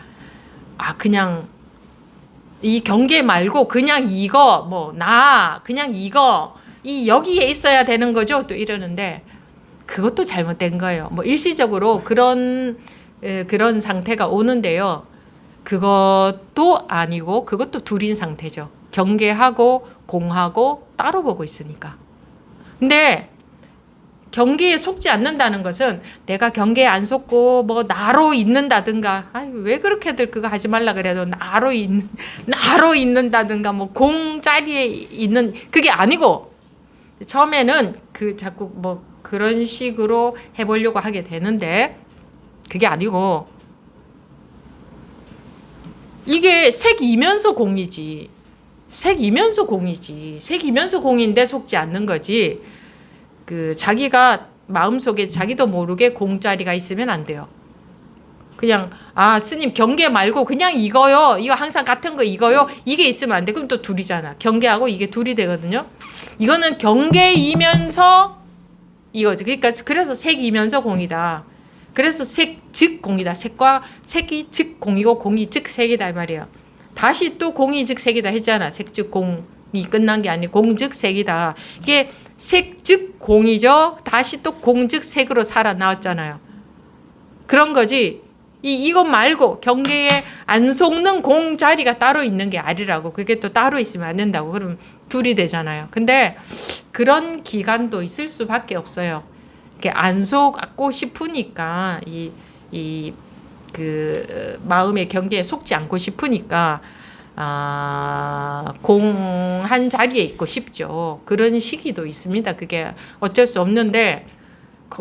그냥 이 경계 말고 그냥 그냥 여기에 있어야 되는 거죠. 또 이러는데 그것도 잘못된 거예요. 뭐 일시적으로 그런 상태가 오는데요. 그것도 아니고 그것도 둘인 상태죠. 경계하고 공하고 따로 보고 있으니까. 근데 경계에 속지 않는다는 것은 내가 경계에 안 속고 뭐 나로 있는다든가 왜 그렇게들 그거 하지 말라 그래도 나로 있는다든가 뭐 공자리에 있는 그게 아니고 처음에는 자꾸 뭐 그런 식으로 해보려고 하게 되는데 그게 아니고 이게 색이면서 공이지. 색이면서 공인데 속지 않는 거지. 자기가 마음속에 자기도 모르게 공자리가 있으면 안 돼요. 그냥 스님 경계 말고 그냥 이거요. 이거 항상 같은 거 이거요. 이게 있으면 안 돼. 그럼 또 둘이잖아. 경계하고 이게 둘이 되거든요. 이거는 경계이면서 이거죠. 그러니까 그래서 색이면서 공이다. 그래서 색 즉 공이다. 색이 즉 공이고 공이 즉 색이다 이 말이에요. 다시 또 공이 즉 색이다 했잖아. 색 즉 공이 끝난 게 아니고 공 즉 색이다. 이게 색 즉 공이죠. 다시 또 공 즉 색으로 살아 나왔잖아요. 그런 거지. 이것 말고 경계에 안 속는 공 자리가 따로 있는 게 아니라고. 그게 또 따로 있으면 안 된다고. 그럼 둘이 되잖아요. 근데 그런 기간도 있을 수밖에 없어요. 이렇게 안 속고 싶으니까 그 마음의 경계에 속지 않고 싶으니까 공한 자리에 있고 싶죠. 그런 시기도 있습니다. 그게 어쩔 수 없는데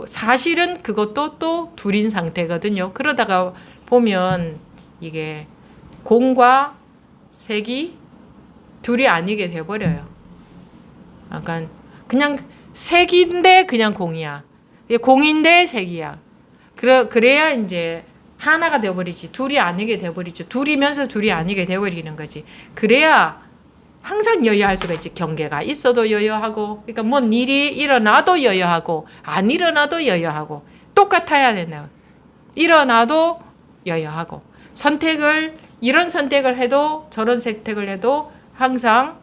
사실은 그것도 또 둘인 상태거든요. 그러다가 보면 이게 공과 색이 둘이 아니게 돼버려요. 약간 그냥 색인데 그냥 공이야. 공인데 색이야. 그래야 이제 하나가 되어버리지. 둘이 아니게 돼버리죠. 둘이면서 둘이 아니게 돼버리는 거지. 그래야 항상 여여할 수가 있지. 경계가 있어도 여여하고, 그러니까 뭔 일이 일어나도 여여하고, 안 일어나도 여여하고, 똑같아야 된다. 일어나도 여여하고, 이런 선택을 해도 저런 선택을 해도 항상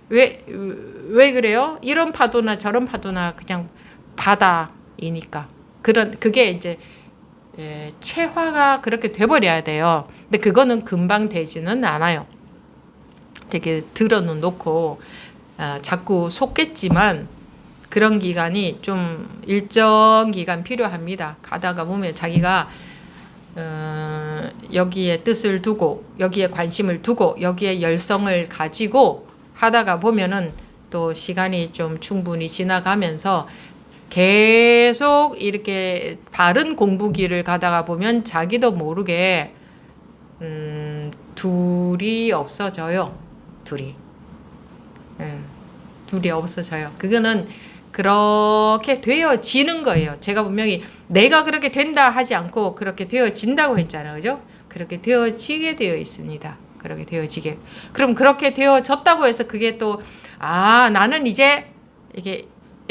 왜 그래요? 이런 파도나 저런 파도나 그냥 바다이니까. 그게 이제 체화가 그렇게 돼버려야 돼요. 근데 그거는 금방 되지는 않아요. 되게 들어는 놓고 자꾸 속겠지만 그런 기간이 좀 일정 기간 필요합니다. 가다가 보면 자기가 여기에 뜻을 두고 여기에 관심을 두고 여기에 열성을 가지고 하다가 보면은 또 시간이 좀 충분히 지나가면서 계속 이렇게 바른 공부길을 가다가 보면 자기도 모르게 둘이 없어져요. 둘이 없어져요. 그거는 그렇게 되어지는 거예요. 제가 분명히 내가 그렇게 된다 하지 않고 그렇게 되어진다고 했잖아요. 그죠? 그렇게 되어지게 되어 있습니다. 그렇게 되어지게. 그럼 그렇게 되어졌다고 해서 그게 또 나는 이제 이게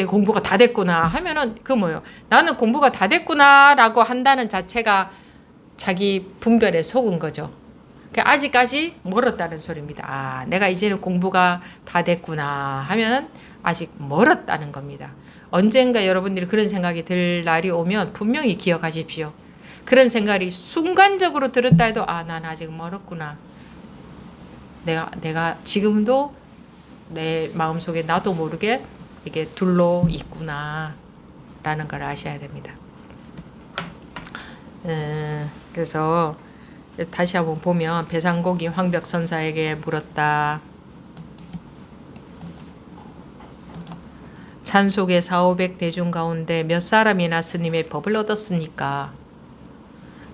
공부가 다 됐구나 하면은 그 뭐예요? 나는 공부가 다 됐구나라고 한다는 자체가 자기 분별에 속은 거죠. 아직까지 멀었다는 소리입니다. 내가 이제는 공부가 다 됐구나 하면은 아직 멀었다는 겁니다. 언젠가 여러분들이 그런 생각이 들 날이 오면 분명히 기억하십시오. 그런 생각이 순간적으로 들었다 해도 난 아직 멀었구나. 내가 지금도 내 마음속에 나도 모르게 이게 둘로 있구나 라는 걸 아셔야 됩니다. 그래서 다시 한번 보면 배상곡이 황벽선사에게 물었다. 산속의 4,500 대중 가운데 몇 사람이나 스님의 법을 얻었습니까?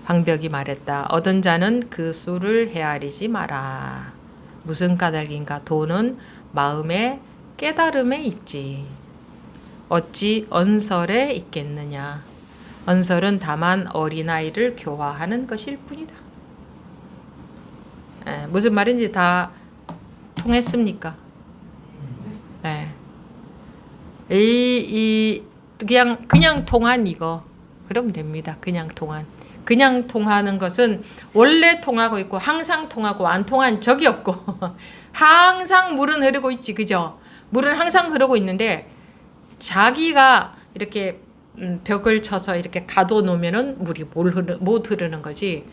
황벽이 말했다. 얻은 자는 그 수를 헤아리지 마라. 무슨 까닭인가? 도는 마음의 깨달음에 있지. 어찌 언설에 있겠느냐? 언설은 다만 어린아이를 교화하는 것일 뿐이다. 무슨 말인지 다 통했습니까? 그냥 통한 이거 그러면 됩니다. 그냥 통하는 것은 원래 통하고 있고 항상 통하고 안 통한 적이 없고 항상 물은 흐르고 있지, 그죠? 물은 항상 흐르고 있는데 자기가 이렇게 벽을 쳐서 이렇게 가둬놓으면은 물이 못 흐르는 거지.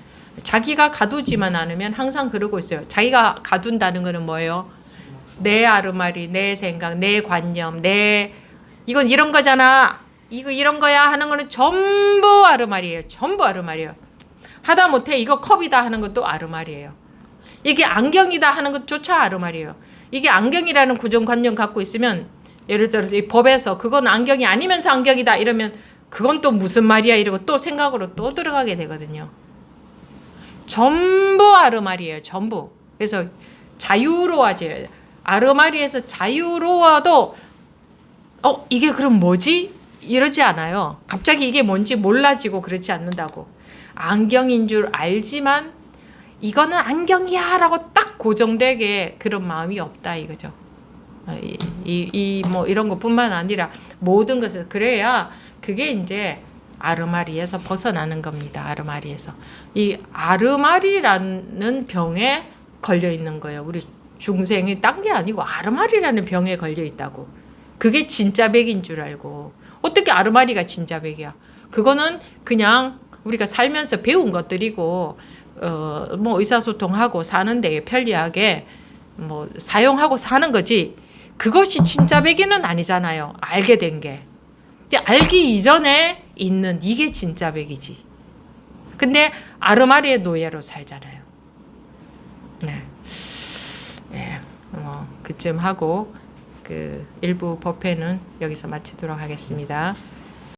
자기가 가두지만 않으면 항상 흐르고 있어요. 자기가 가둔다는 거는 뭐예요? 내 아르마리, 내 생각, 내 관념, 이건 이런 거잖아. 이거 이런 거야 하는 거는 전부 아르마리예요. 전부 아르마리예요. 하다못해 이거 컵이다 하는 것도 아르마리예요. 이게 안경이다 하는 것조차 아르마리예요. 이게 안경이라는 고정관념 갖고 있으면 예를 들어서 이 법에서 그건 안경이 아니면서 안경이다 이러면 그건 또 무슨 말이야 이러고 또 생각으로 또 들어가게 되거든요. 전부 아르마리예요. 전부. 그래서 자유로워져요. 아르마리에서 자유로워도 이게 그럼 뭐지? 이러지 않아요. 갑자기 이게 뭔지 몰라지고 그렇지 않는다고. 안경인 줄 알지만 이거는 안경이야 라고 딱 고정되게 그런 마음이 없다 이거죠. 뭐 이런 것뿐만 아니라 모든 것을 그래야 그게 이제 아르마리에서 벗어나는 겁니다. 아르마리에서. 이 아르마리라는 병에 걸려 있는 거예요. 우리 중생이 딴 게 아니고 아르마리라는 병에 걸려 있다고. 그게 진짜 백인 줄 알고. 어떻게 아르마리가 진짜 백이야? 그거는 그냥 우리가 살면서 배운 것들이고 뭐 의사소통하고 사는데 편리하게 뭐 사용하고 사는 거지 그것이 진짜 백이는 아니잖아요. 알게 된 게. 근데 알기 이전에 있는 이게 진짜 백이지. 근데 아르마리의 노예로 살잖아요. 네. 예, 그쯤 하고 그 일부 법회는 여기서 마치도록 하겠습니다.